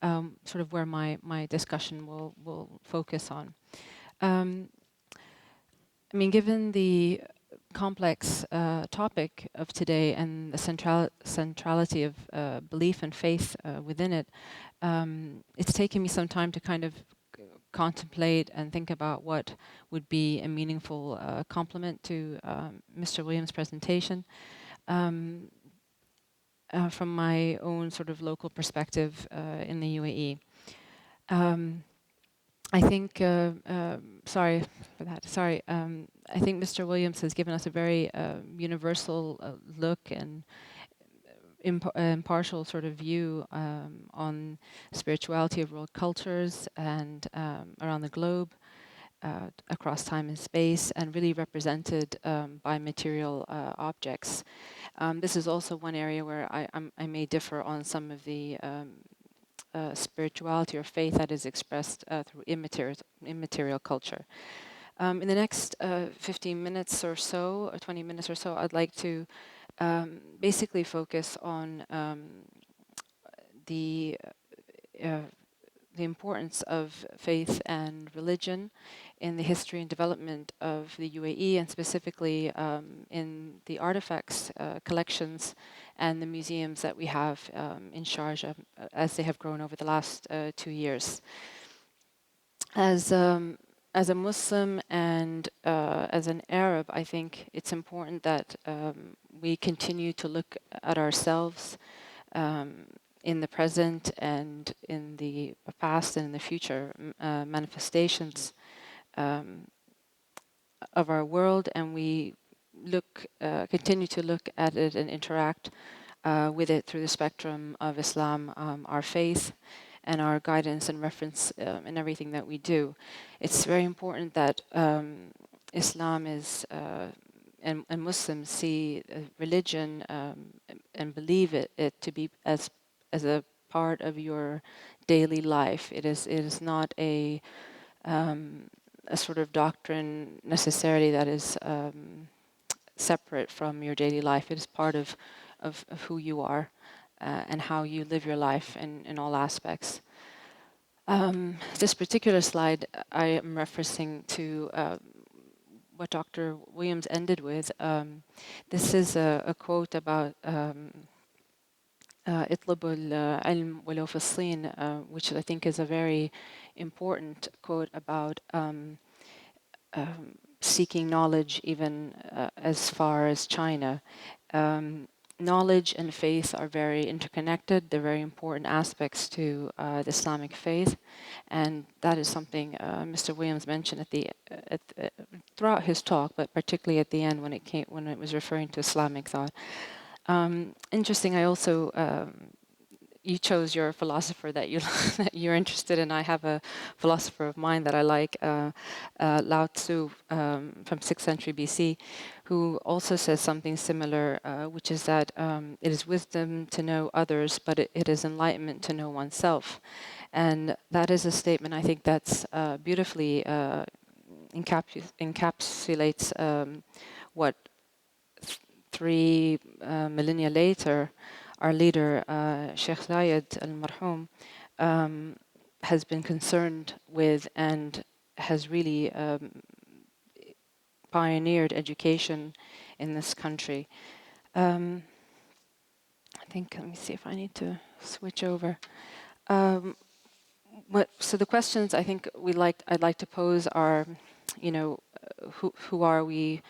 sort of where my discussion will focus on. I mean, given the complex topic of today and the centrality of belief and faith within it, it's taken me some time to kind of contemplate and think about what would be a meaningful complement to Mr. Williams' presentation from my own sort of local perspective in the UAE. I think, sorry for that, I think Mr. Williams has given us a very universal look and impartial sort of view on spirituality of world cultures and around the globe, across time and space, and really represented by material objects. This is also one area where I may differ on some of the spirituality or faith that is expressed through immaterial culture. In the next 15 minutes or so, or 20 minutes or so, I'd like to basically focus on the importance of faith and religion in the history and development of the UAE, and specifically in the artifacts, collections, and the museums that we have in Sharjah as they have grown over the last 2 years. As a Muslim and as an Arab, I think it's important that we continue to look at ourselves um, in the present and in the past and in the future manifestations um, of our world, and we continue to look at it and interact with it through the spectrum of Islam, our faith, and our guidance and reference in everything that we do. It's very important that Islam is and Muslims see religion and believe it to be as a part of your daily life. It is not a sort of doctrine necessarily that is separate from your daily life. It is part of who you are and how you live your life in all aspects. This particular slide I am referencing to what Dr. Williams ended with. This is a quote about اطلبوا العلم ولو في الصين, which I think is a very important quote about seeking knowledge even as far as China. Knowledge and faith are very interconnected. They're very important aspects to the Islamic faith, and that is something Mr. Williams mentioned throughout his talk, but particularly at the end when it was referring to Islamic thought. Interesting. I also you chose your philosopher that that you're interested in. I have a philosopher of mine that I like, Lao Tzu, from 6th century BC, who also says something similar, which is that it is wisdom to know others, but it is enlightenment to know oneself. And that is a statement I think that's beautifully encapsulates what 3 millennia later our leader, Sheikh Zayed al-Marhum, has been concerned with and has really pioneered education in this country. I think, let me see if I need to switch over. So the questions I think I'd like to pose are, who are we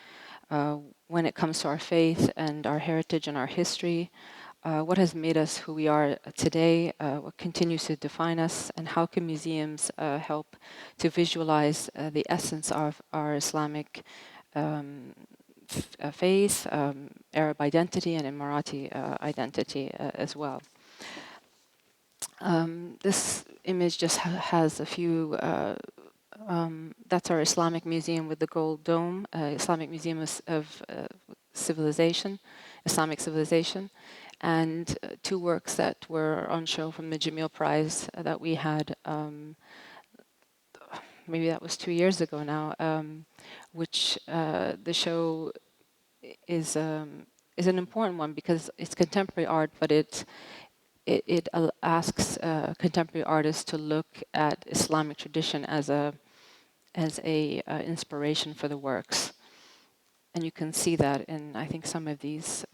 when it comes to our faith and our heritage and our history? What has made us who we are today? What continues to define us? And how can museums help to visualize the essence of our Islamic faith, Arab identity, and Emirati identity as well? This image just has a few. That's our Islamic Museum with the gold dome, Islamic Museum of Civilization, Islamic Civilization, and 2 works that were on show from the Jamil Prize that we had, maybe that was 2 years ago now, which the show is an important one because it's contemporary art, but it asks contemporary artists to look at Islamic tradition as a inspiration for the works. And you can see that in, I think, some of these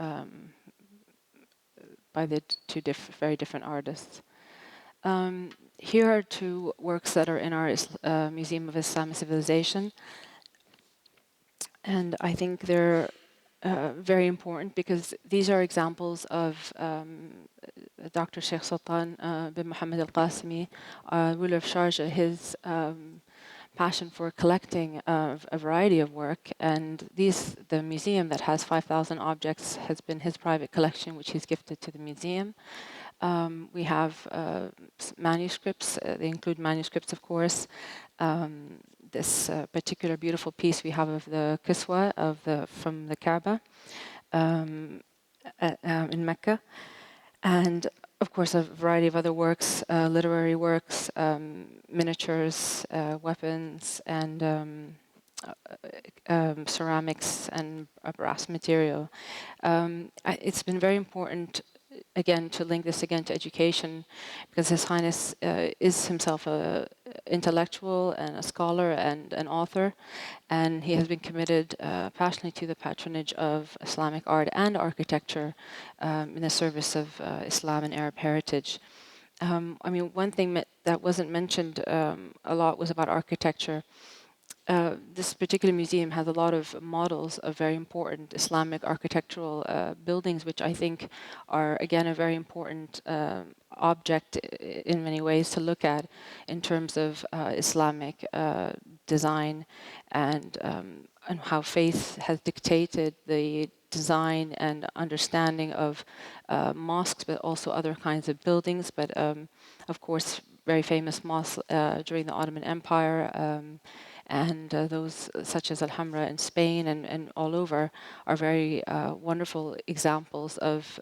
by the 2 very different artists. Here are 2 works that are in our Museum of Islamic Civilization. And I think they're very important because these are examples of Dr. Sheikh Sultan bin Muhammad al-Qasimi, ruler of Sharjah, his passion for collecting a variety of work, and the museum that has 5,000 objects has been his private collection, which he's gifted to the museum. We have manuscripts. They include manuscripts, of course. This particular beautiful piece we have of the Kiswa from the Kaaba in Mecca, and of course, a variety of other works, literary works, miniatures, weapons, and ceramics and brass material. It's been very important, again, to link this again to education, because His Highness is himself an intellectual and a scholar and an author, and he has been committed passionately to the patronage of Islamic art and architecture in the service of Islam and Arab heritage. I mean, one thing that wasn't mentioned a lot was about architecture. This particular museum has a lot of models of very important Islamic architectural buildings, which I think are, again, a very important object in many ways to look at in terms of Islamic design and how faith has dictated the design and understanding of mosques, but also other kinds of buildings. But of course, very famous mosques during the Ottoman Empire. And those such as Alhambra in Spain and all over are very wonderful examples of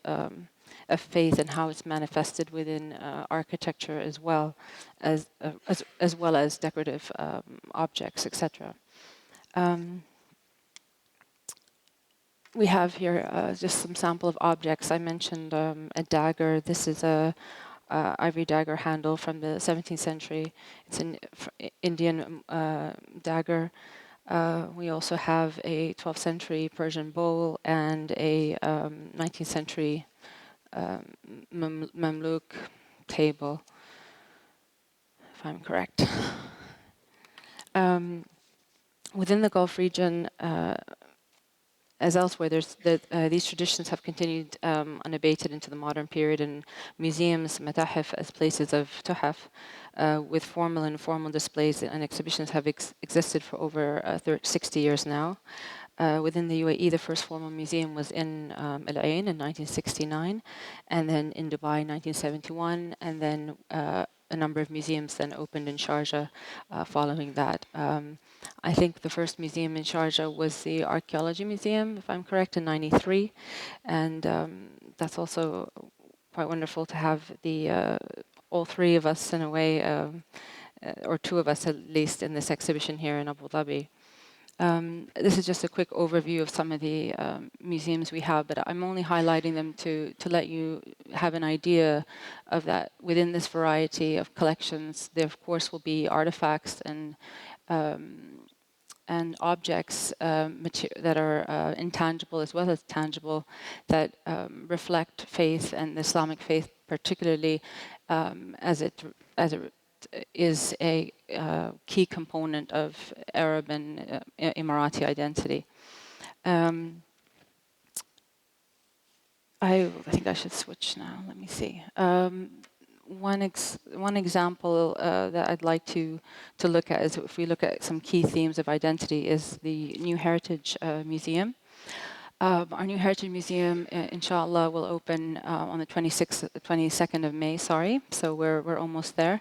faith and how it's manifested within architecture as well as decorative objects, etc. We have here just some sample of objects. I mentioned a dagger. This is a ivory dagger handle from the 17th century. It's an Indian dagger. We also have a 12th century Persian bowl and a 19th century Mamluk table, if I'm correct. Within the Gulf region, as elsewhere, these traditions have continued unabated into the modern period, and museums, matahif, as places of tuhaf, with formal and informal displays and exhibitions have existed for over 60 years now. Within the UAE, the first formal museum was in Al Ain in 1969, and then in Dubai in 1971, and then a number of museums then opened in Sharjah following that. I think the first museum in Sharjah was the Archaeology Museum, if I'm correct, in '93, and that's also quite wonderful to have the all three of us in a way, or two of us at least, in this exhibition here in Abu Dhabi. This is just a quick overview of some of the museums we have, but I'm only highlighting them to let you have an idea of that. Within this variety of collections, there of course will be artifacts and objects that are intangible as well as tangible, that reflect faith and the Islamic faith, particularly as it is a key component of Arab and Emirati identity. I think I should switch now. Let me see. One example that I'd like to look at is, if we look at some key themes of identity, is the New Heritage Museum. Our New Heritage Museum, inshallah, will open on the 22nd of May, so we're almost there.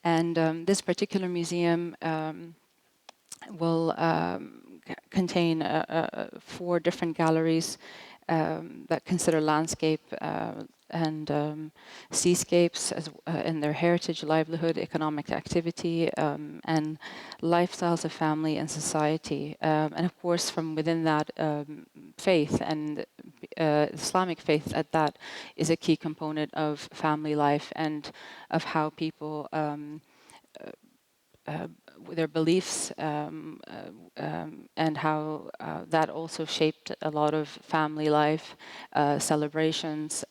And this particular museum will contain 4 different galleries that consider landscape and seascapes in their heritage, livelihood, economic activity, and lifestyles of family and society. And of course, from within that, faith and Islamic faith at that is a key component of family life and of how people their beliefs and how that also shaped a lot of family life, celebrations,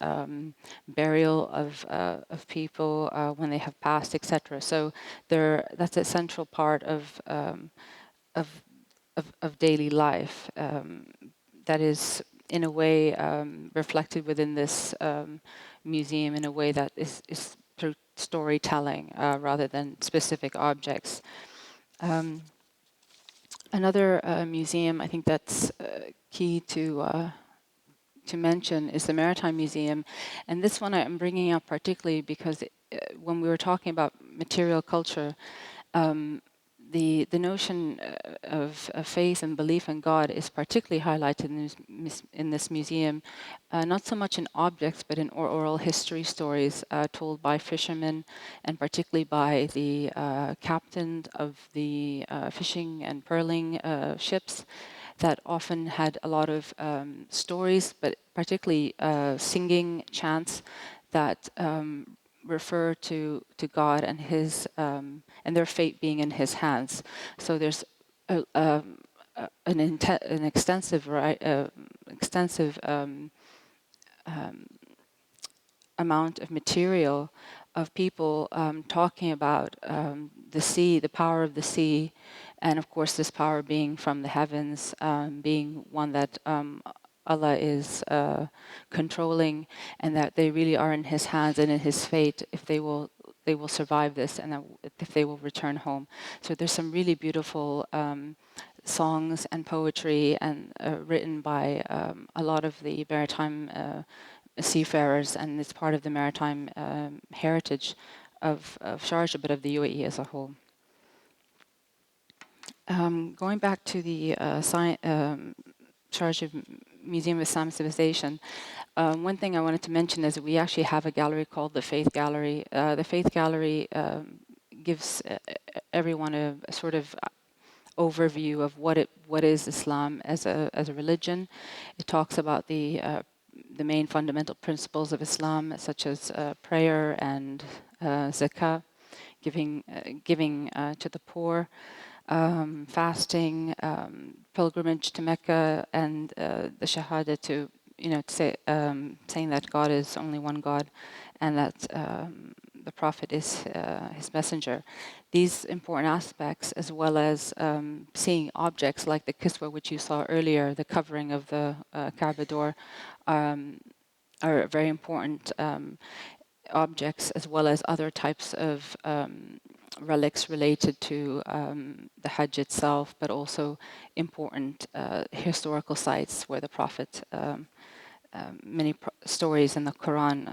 burial of people when they have passed, etc. So that's a central part of daily life that is in a way reflected within this museum in a way that is through storytelling rather than specific objects. Another museum I think that's key to mention is the Maritime Museum, and this one I'm bringing up particularly because when we were talking about material culture, the notion of faith and belief in God is particularly highlighted in this museum, not so much in objects, but in oral history stories told by fishermen, and particularly by the captain of the fishing and pearling ships, that often had a lot of stories, but particularly singing chants that refer to God and His and their fate being in His hands. So there's an extensive amount of material of people talking about the sea, the power of the sea, and of course this power being from the heavens, being one that Allah is controlling, and that they really are in His hands and in His fate if they will survive this, and that if they will return home. So there's some really beautiful songs and poetry and written by a lot of the maritime seafarers, and it's part of the maritime heritage of Sharjah, but of the UAE as a whole. Going back to the Sharjah Museum of Islamic Civilization, one thing I wanted to mention is that we actually have a gallery called the Faith Gallery. The Faith Gallery gives everyone a sort of overview of what is Islam as a religion. It talks about the main fundamental principles of Islam, such as prayer and zakah, giving to the poor, fasting, pilgrimage to Mecca, and the Shahada to say, saying that God is only one God, and that the Prophet is his messenger. These important aspects, as well as seeing objects like the kiswa, which you saw earlier, the covering of the Kaaba door, are very important objects, as well as other types of relics related to the Hajj itself, but also important historical sites where the Prophet, many stories in the Quran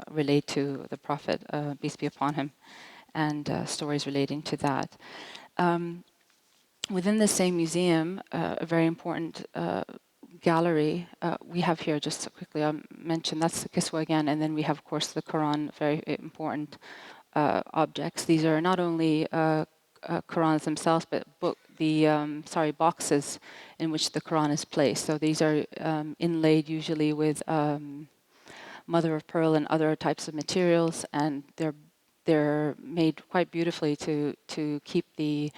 relate to the Prophet, peace be upon him, and stories relating to that. Within the same museum, a very important gallery we have here, just to quickly mention, that's the Kiswa again, and then we have, of course, the Quran, very important objects. These are not only Qurans themselves, but boxes in which the Quran is placed. So these are inlaid usually with mother of pearl and other types of materials, and they're made quite beautifully to keep the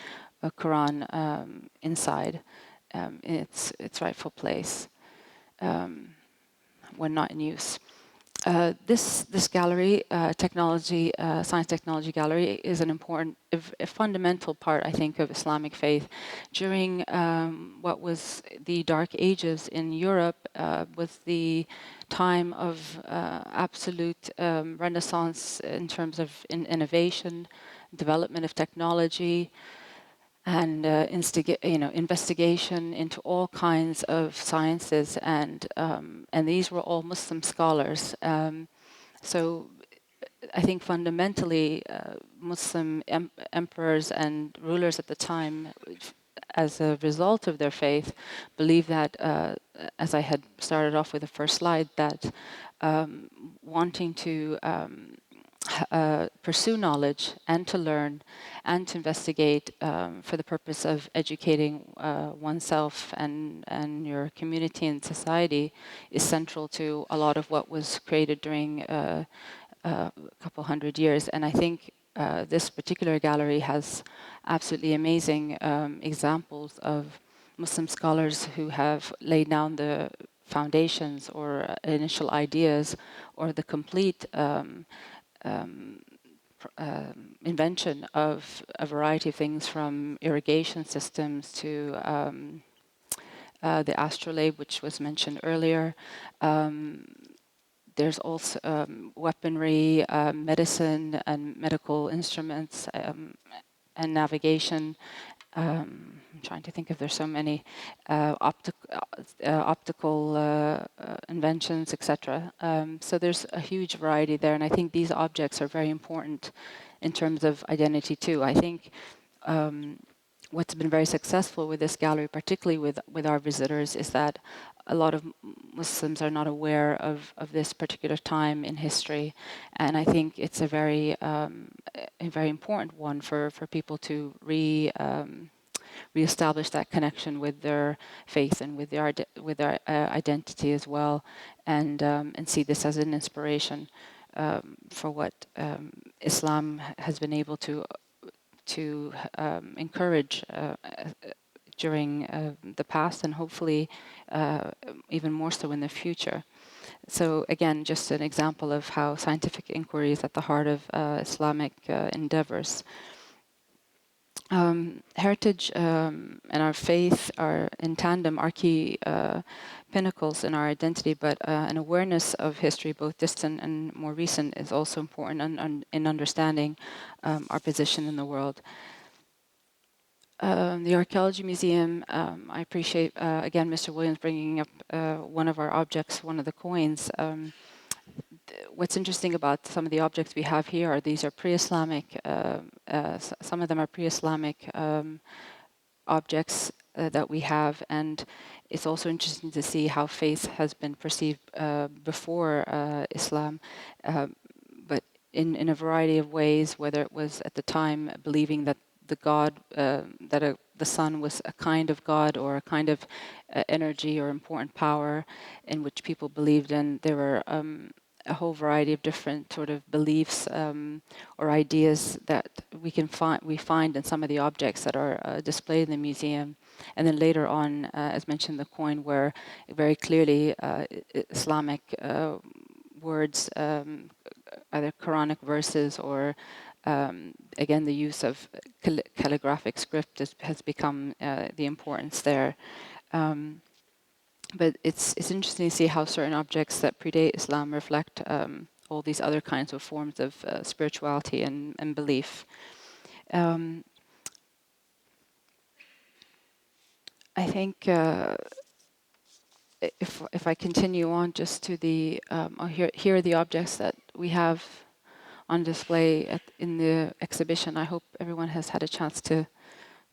Quran inside in its rightful place when not in use. This gallery, science technology gallery, is an important, a fundamental part, I think, of Islamic faith. During what was the Dark Ages in Europe, was the time of absolute renaissance in terms of innovation, development of technology, and investigation into all kinds of sciences, and these were all Muslim scholars. So I think fundamentally, Muslim emperors and rulers at the time, as a result of their faith, believed that, as I had started off with the first slide, that wanting to pursue knowledge and to learn and to investigate for the purpose of educating oneself and your community and society is central to a lot of what was created during a couple hundred years. And I think this particular gallery has absolutely amazing examples of Muslim scholars who have laid down the foundations or initial ideas or the complete invention of a variety of things, from irrigation systems to the astrolabe, which was mentioned earlier. There's also weaponry, medicine and medical instruments, and navigation. I'm trying to think if there's so many optical inventions, etc. So there's a huge variety there, and I think these objects are very important in terms of identity too. I think what's been very successful with this gallery, particularly with our visitors, is that a lot of Muslims are not aware of this particular time in history, and I think it's a very important one for people to reestablish that connection with their faith and with their identity as well, and see this as an inspiration for what Islam has been able to encourage during the past, and hopefully even more so in the future. So again, just an example of how scientific inquiry is at the heart of Islamic endeavors. Heritage and our faith are in tandem, are key pinnacles in our identity, but an awareness of history, both distant and more recent, is also important in understanding our position in the world. The Archaeology Museum, I appreciate, again, Mr. Williams bringing up one of our objects, one of the coins. What's interesting about some of the objects we have here are these are pre-Islamic, some of them are pre-Islamic objects that we have, and it's also interesting to see how faith has been perceived before Islam, but in a variety of ways, whether it was at the time believing that the God, the sun was a kind of God or a kind of energy or important power in which people believed in. There were a whole variety of different sort of beliefs or ideas that we find in some of the objects that are displayed in the museum. And then later on, as mentioned, the coin, where very clearly Islamic words, either Quranic verses or again, the use of calligraphic script has become the importance there. But it's interesting to see how certain objects that predate Islam reflect all these other kinds of forms of spirituality and belief. I think if I continue on just to the here are the objects that we have on display in the exhibition. I hope everyone has had a chance to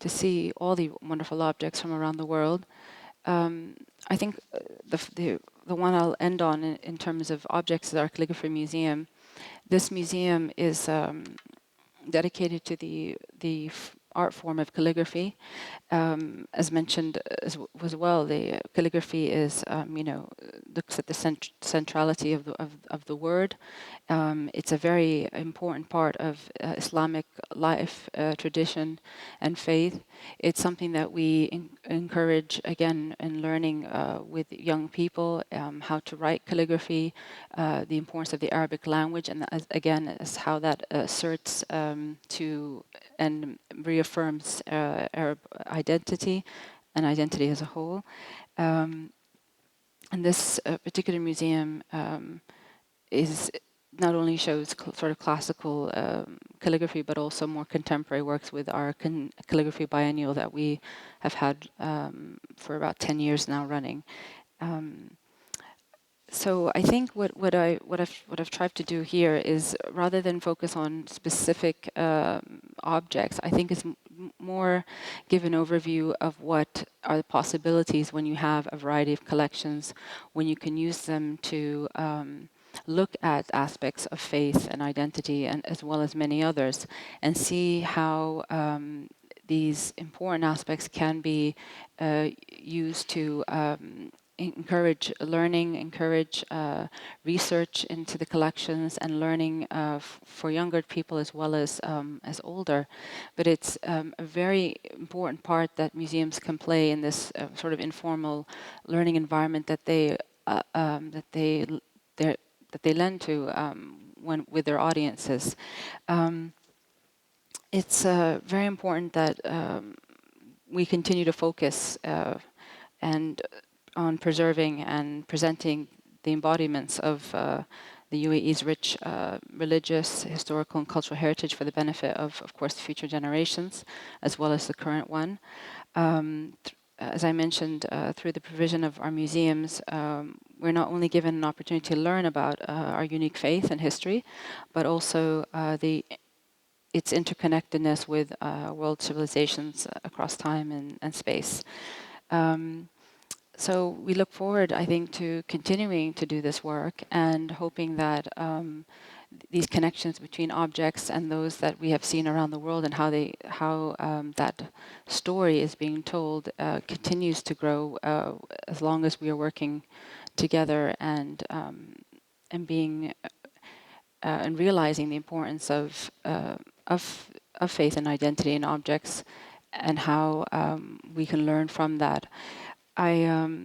see all the wonderful objects from around the world. I think the one I'll end on in terms of objects is our calligraphy museum. This museum is dedicated to the art form of calligraphy. As mentioned as well, the calligraphy is, looks at the centrality of the word. It's a very important part of Islamic life, tradition, and faith. It's something that we encourage, again, in learning with young people how to write calligraphy, the importance of the Arabic language, and as how that asserts to and reaffirms Arab identity and identity as a whole. And this particular museum is not only shows sort of classical calligraphy, but also more contemporary works with our calligraphy biennial that we have had for about 10 years now running. So I think what I've tried to do here is, rather than focus on specific objects, I think is more give an overview of what are the possibilities when you have a variety of collections, when you can use them to look at aspects of faith and identity, and as well as many others, and see how these important aspects can be used to encourage learning, encourage research into the collections and learning for younger people as well as older. But it's a very important part that museums can play in this sort of informal learning environment that they lend to when with their audiences. It's very important that we continue to focus and on preserving and presenting the embodiments of the UAE's rich religious, historical, and cultural heritage for the benefit of course, future generations, as well as the current one. As I mentioned, through the provision of our museums, we're not only given an opportunity to learn about our unique faith and history, but also its interconnectedness with world civilizations across time and space. So we look forward, I think, to continuing to do this work and hoping that these connections between objects and those that we have seen around the world and how that story is being told continues to grow as long as we are working together and being and realizing the importance of faith and identity in objects and how we can learn from that. I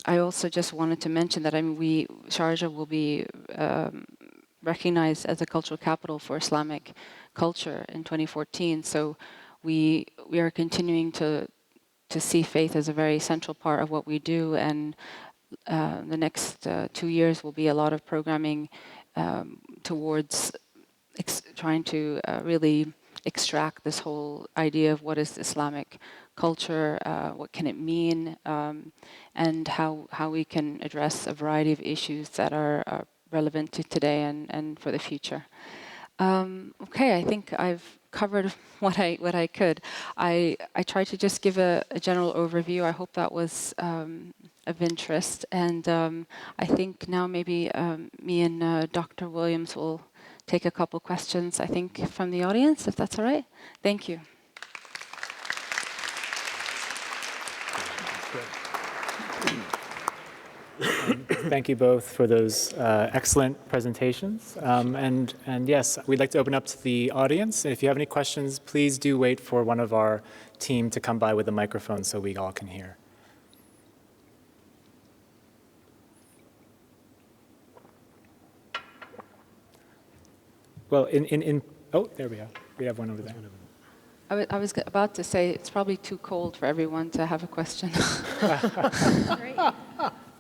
I also just wanted to mention that Sharjah will be recognized as a cultural capital for Islamic culture in 2014. So we are continuing to see faith as a very central part of what we do, and the next 2 years will be a lot of programming towards trying to really extract this whole idea of what is Islamic culture, what can it mean, and how we can address a variety of issues that are relevant to today and for the future. Okay, I think I've covered what I could. I tried to just give a general overview. I hope that was of interest. And I think now maybe me and Dr. Williams will take a couple questions, I think, from the audience, if that's all right. Thank you. Thank you both for those excellent presentations. And yes, we'd like to open up to the audience. If you have any questions, please do wait for one of our team to come by with a microphone so we all can hear. Well, oh, there we go. We have one over there. I was about to say it's probably too cold for everyone to have a question. Great.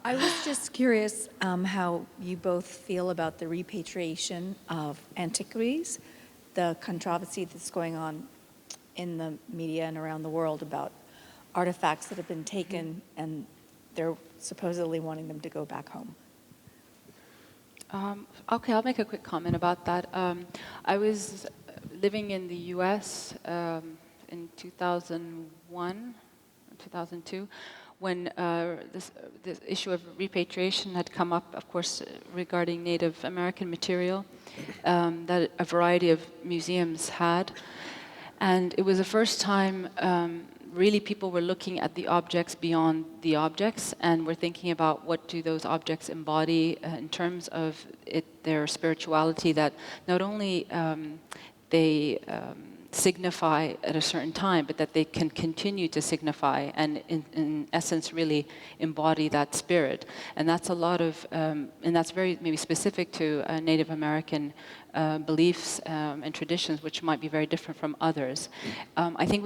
I was just curious how you both feel about the repatriation of antiquities, the controversy that's going on in the media and around the world about artifacts that have been taken and they're supposedly wanting them to go back home. Okay, I'll make a quick comment about that. I was living in the US in 2001, 2002, when this issue of repatriation had come up, of course, regarding Native American material that a variety of museums had. And it was the first time really people were looking at the objects beyond the objects and were thinking about what do those objects embody in terms of their spirituality, that not only they signify at a certain time, but that they can continue to signify and in essence really embody that spirit. And that's a lot of, and that's very maybe specific to Native American beliefs and traditions, which might be very different from others. I think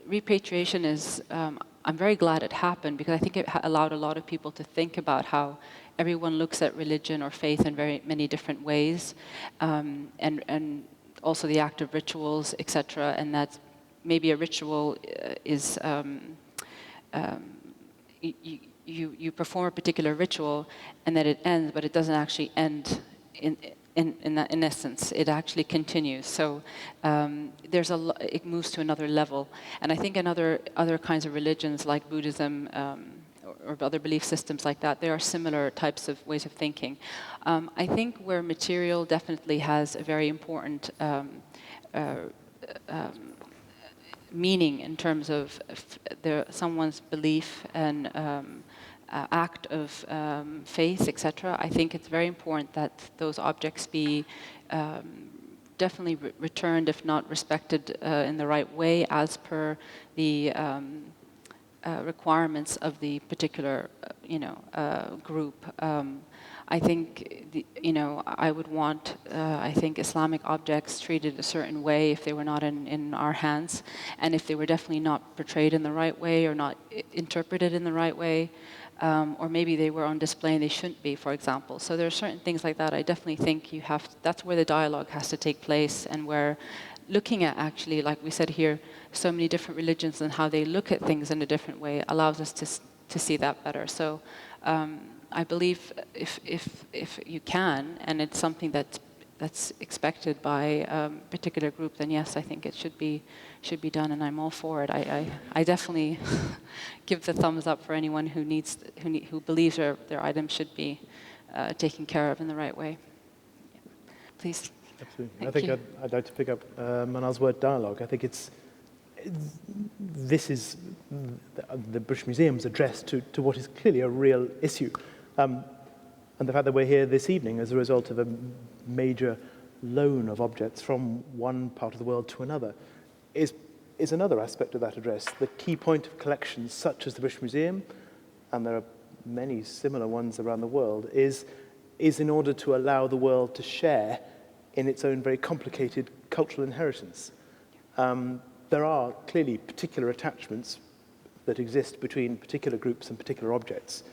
repatriation is, I'm very glad it happened because I think it allowed a lot of people to think about how everyone looks at religion or faith in very many different ways, and also the act of rituals, etc., and that maybe a ritual is you perform a particular ritual and that it ends, but it doesn't actually end in essence. It actually continues. So it moves to another level. And I think in other kinds of religions like Buddhism or other belief systems like that, there are similar types of ways of thinking. I think where material definitely has a very important meaning in terms of someone's belief and act of faith, etc. I think it's very important that those objects be definitely returned, if not respected in the right way, as per the requirements of the particular, group. I think, I would want, I think, Islamic objects treated a certain way if they were not in our hands, and if they were definitely not portrayed in the right way or not interpreted in the right way, or maybe they were on display and they shouldn't be, for example. So there are certain things like that I definitely think that's where the dialogue has to take place, and where looking at actually, like we said here, so many different religions and how they look at things in a different way allows us to see that better. So I believe if you can, and it's something that's expected by a particular group, then yes, I think it should be done, and I'm all for it. I definitely give the thumbs up for anyone who believes their items should be taken care of in the right way. Yeah. Please. Absolutely. I think I'd like to pick up Manal's word dialogue. I think this is the British Museum's address to what is clearly a real issue. And the fact that we're here this evening as a result of a major loan of objects from one part of the world to another is another aspect of that address. The key point of collections such as the British Museum, and there are many similar ones around the world, is in order to allow the world to share in its own very complicated cultural inheritance. There are clearly particular attachments that exist between particular groups and particular objects.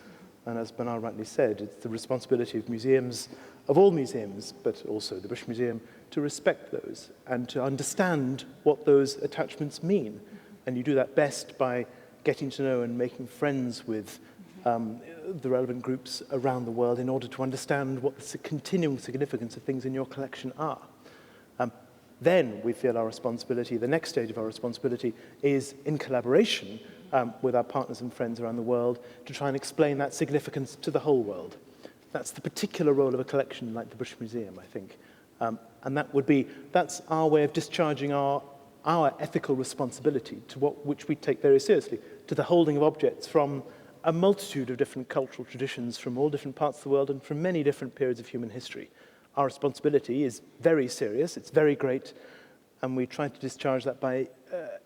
And as Bernard rightly said, it's the responsibility of museums, of all museums, but also the British Museum, to respect those and to understand what those attachments mean. And you do that best by getting to know and making friends with the relevant groups around the world in order to understand what the continuing significance of things in your collection are. Then we feel our responsibility, the next stage of our responsibility, is in collaboration with our partners and friends around the world to try and explain that significance to the whole world. That's the particular role of a collection like the British Museum, I think. And that's our way of discharging our ethical responsibility to which we take very seriously, to the holding of objects from a multitude of different cultural traditions from all different parts of the world and from many different periods of human history. Our responsibility is very serious, it's very great, and we try to discharge that by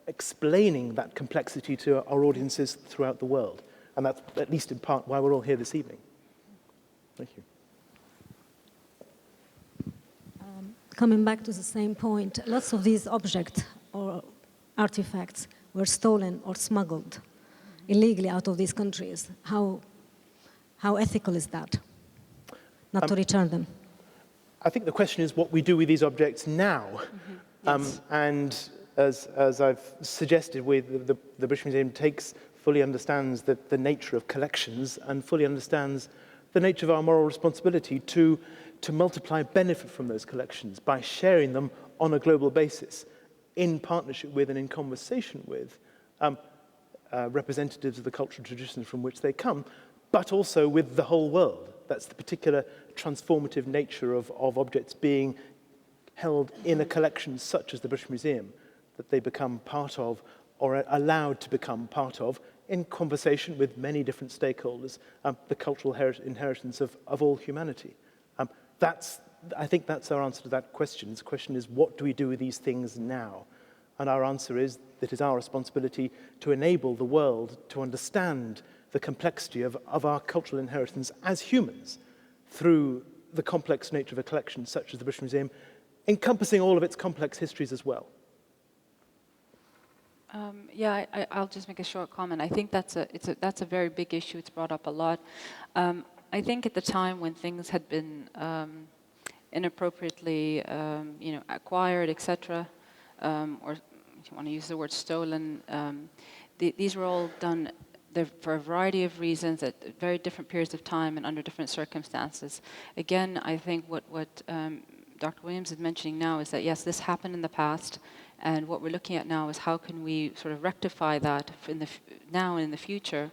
explaining that complexity to our audiences throughout the world. And that's at least in part why we're all here this evening. Thank you. Coming back to the same point, lots of these objects or artifacts were stolen or smuggled illegally out of these countries. How ethical is that, not to return them? I think the question is what we do with these objects now. Yes. And as I've suggested, the British Museum fully understands the nature of collections and fully understands the nature of our moral responsibility to multiply benefit from those collections by sharing them on a global basis in partnership with and in conversation with representatives of the cultural traditions from which they come, but also with the whole world. That's the particular transformative nature of objects being held in a collection such as the British Museum, that they become part of or allowed to become part of in conversation with many different stakeholders, the cultural inheritance of all humanity. I think that's our answer to that question. The question is, what do we do with these things now? And our answer is that it's our responsibility to enable the world to understand the complexity of our cultural inheritance as humans through the complex nature of a collection such as the British Museum, encompassing all of its complex histories as well. I'll just make a short comment. I think that's a very big issue. It's brought up a lot. I think at the time when things had been inappropriately, acquired, etc., or if you want to use the word stolen, these were all done for a variety of reasons at very different periods of time and under different circumstances. Again, I think what Dr. Williams is mentioning now is that yes, this happened in the past, and what we're looking at now is how can we sort of rectify that now and in the future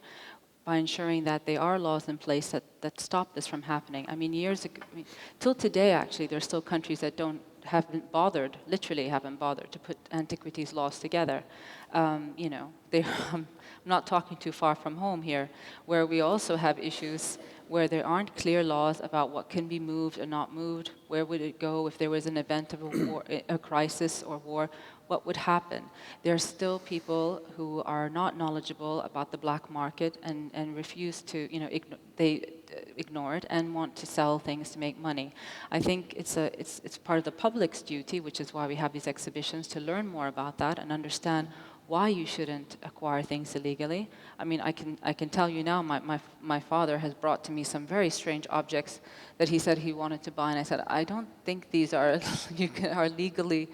by ensuring that there are laws in place that stop this from happening. I mean, years ago, till today actually, there are still countries that literally haven't bothered to put antiquities laws together. I'm not talking too far from home here, where we also have issues where there aren't clear laws about what can be moved or not moved, where would it go if there was an event of a war, a crisis or war, what would happen? There are still people who are not knowledgeable about the black market and refuse to, ignore it and want to sell things to make money. I think it's part of the public's duty, which is why we have these exhibitions, to learn more about that and understand why you shouldn't acquire things illegally. I mean, I can tell you now, my father has brought to me some very strange objects that he said he wanted to buy, and I said, I don't think these are legally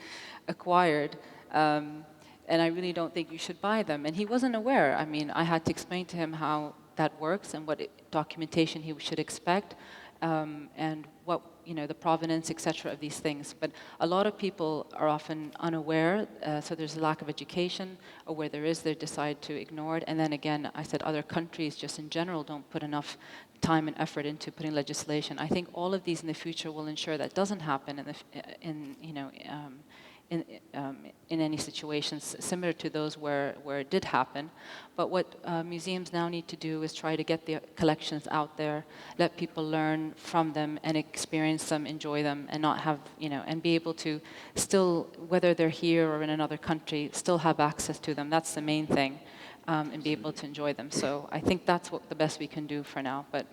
acquired, and I really don't think you should buy them. And he wasn't aware. I mean, I had to explain to him how that works and what documentation he should expect, and what, the provenance, etc. of these things. But a lot of people are often unaware, so there's a lack of education, or where there is, they decide to ignore it. And then again, I said other countries just in general don't put enough time and effort into putting legislation. I think all of these in the future will ensure that doesn't happen in any situations similar to those where it did happen. But what museums now need to do is try to get the collections out there, let people learn from them and experience them, enjoy them, and not have, and be able to still, whether they're here or in another country, still have access to them. That's the main thing. and be able to enjoy them. So I think that's what the best we can do for now. But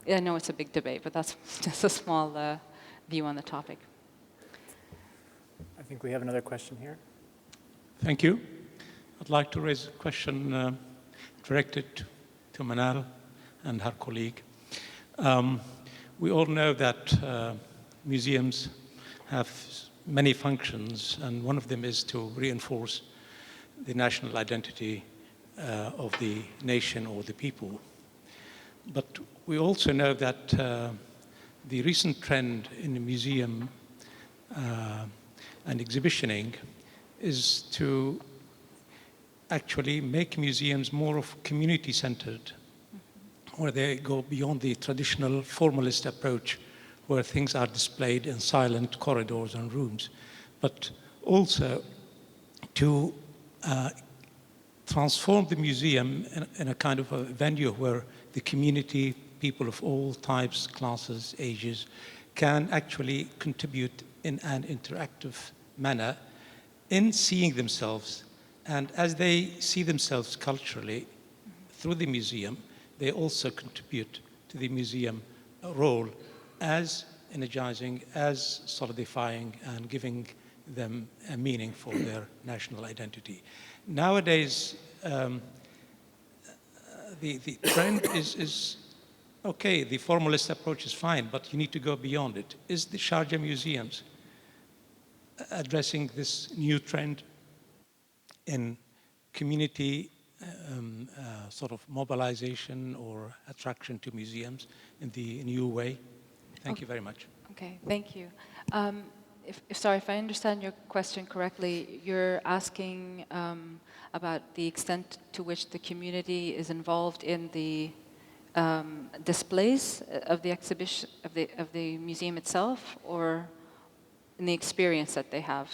I know it's a big debate, but that's just a small view on the topic. I think we have another question here. Thank you. I'd like to raise a question directed to Manal and her colleague. We all know that museums have many functions, and one of them is to reinforce the national identity of the nation or the people. But we also know that the recent trend in the museum and exhibitioning is to actually make museums more of community-centered, where they go beyond the traditional formalist approach where things are displayed in silent corridors and rooms, but also to transform the museum in a kind of a venue where the community, people of all types, classes, ages, can actually contribute in an interactive manner in seeing themselves. And as they see themselves culturally through the museum, they also contribute to the museum role as energizing, as solidifying, and giving them a meaning for their national identity. Nowadays, the trend is, okay, the formalist approach is fine, but you need to go beyond it. Is the Sharjah Museums addressing this new trend in community sort of mobilization or attraction to museums in the new way? Thank you very much. Okay, thank you. Sorry, if I understand your question correctly, you're asking about the extent to which the community is involved in the displays of the exhibition of the museum itself, or in the experience that they have.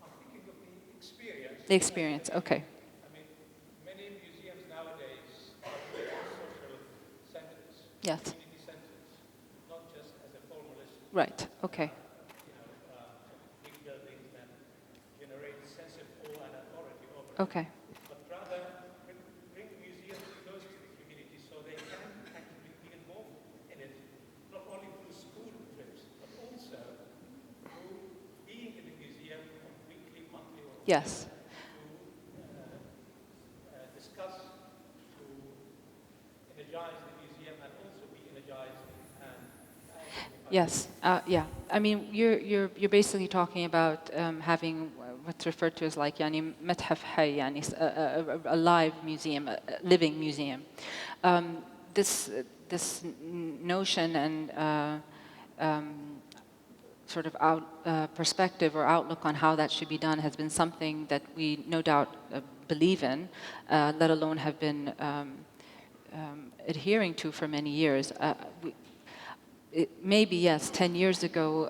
I'm thinking of the experience. The experience, okay. I mean, many museums nowadays are social centers, Yes. community centers, not just as a formalist. Right, okay. Big buildings that generate a sense of awe and authority over. Okay. But rather bring museums close to the community so they can actually be involved in it, not only through school trips, but also through being in the museum on weekly, monthly, or Yes. discuss, to energize the museum and also be energized and Yes, yeah. I mean, you're basically talking about having what's referred to as like yani متحف حي, yani a live museum, a living museum. This notion and sort of perspective or outlook on how that should be done has been something that we no doubt believe in, let alone have been adhering to for many years. Maybe, yes, 10 years ago,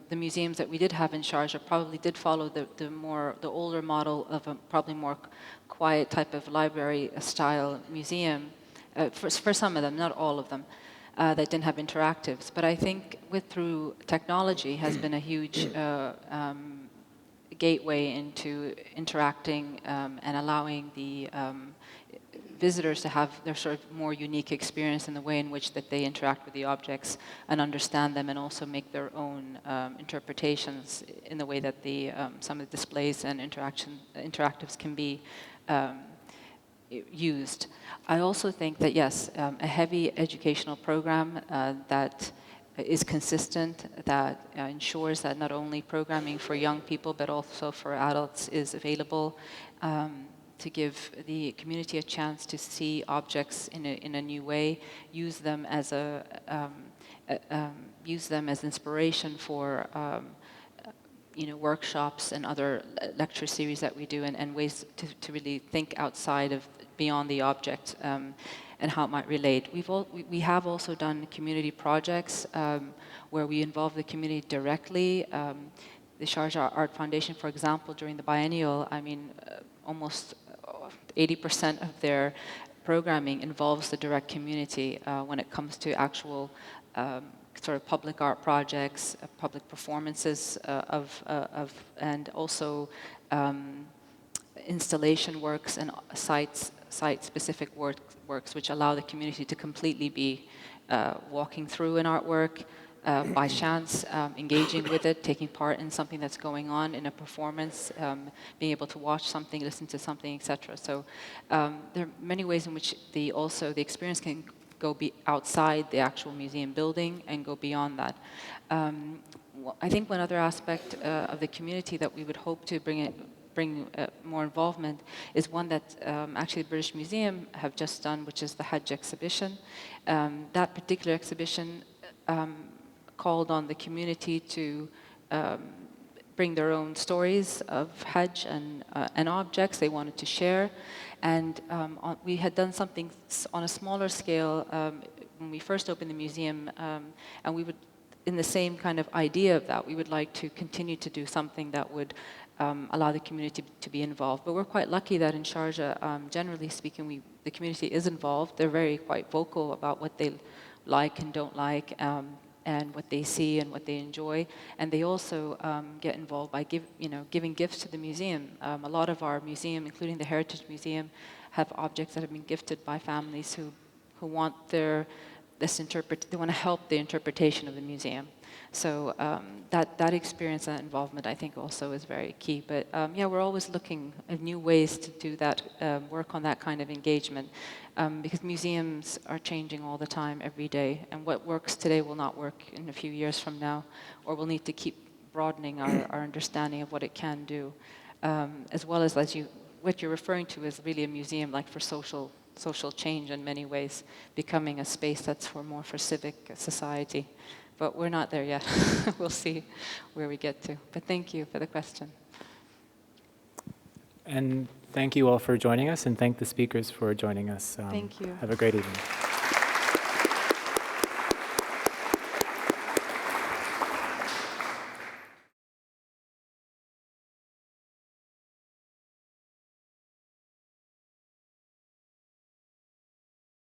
the museums that we did have in Sharjah probably did follow the older model of a probably more quiet type of library-style museum, for some of them, not all of them, that didn't have interactives. But I think through technology has been a huge gateway into interacting and allowing the visitors to have their sort of more unique experience in the way in which that they interact with the objects and understand them, and also make their own interpretations in the way that some of the displays and interactives can be used. I also think that, yes, a heavy educational program that is consistent, that ensures that not only programming for young people but also for adults is available, to give the community a chance to see objects in a new way, use them as inspiration for workshops and other lecture series that we do, and ways to really think outside of beyond the object and how it might relate. We have also done community projects where we involve the community directly. The Sharjah Art Foundation, for example, during the biennial, I mean, almost 80% of their programming involves the direct community when it comes to actual sort of public art projects, public performances and also installation works and site-specific works which allow the community to completely be walking through an artwork, by chance, engaging with it, taking part in something that's going on in a performance, being able to watch something, listen to something, etc. So there are many ways in which the experience can go outside the actual museum building and go beyond that. I think one other aspect of the community that we would hope to bring more involvement is one that actually the British Museum have just done, which is the Hajj exhibition. That particular exhibition called on the community to bring their own stories of Hajj and objects they wanted to share. And we had done something on a smaller scale when we first opened the museum, and we would, in the same kind of idea of that, we would like to continue to do something that would allow the community to be involved. But we're quite lucky that in Sharjah, generally speaking, the community is involved. They're quite vocal about what they like and don't like, and what they see and what they enjoy. And they also get involved by giving gifts to the museum. A lot of our museum, including the Heritage Museum, have objects that have been gifted by families who want they want to help the interpretation of the museum. So that experience, that involvement, I think also is very key. But yeah, we're always looking at new ways to do that, work on that kind of engagement, because museums are changing all the time, every day, and what works today will not work in a few years from now, or we'll need to keep broadening our understanding of what it can do, as well as what you're referring to is really a museum like for social change in many ways, becoming a space that's more for civic society. But we're not there yet. We'll see where we get to. But thank you for the question. And thank you all for joining us, and thank the speakers for joining us. Thank you. Have a great evening.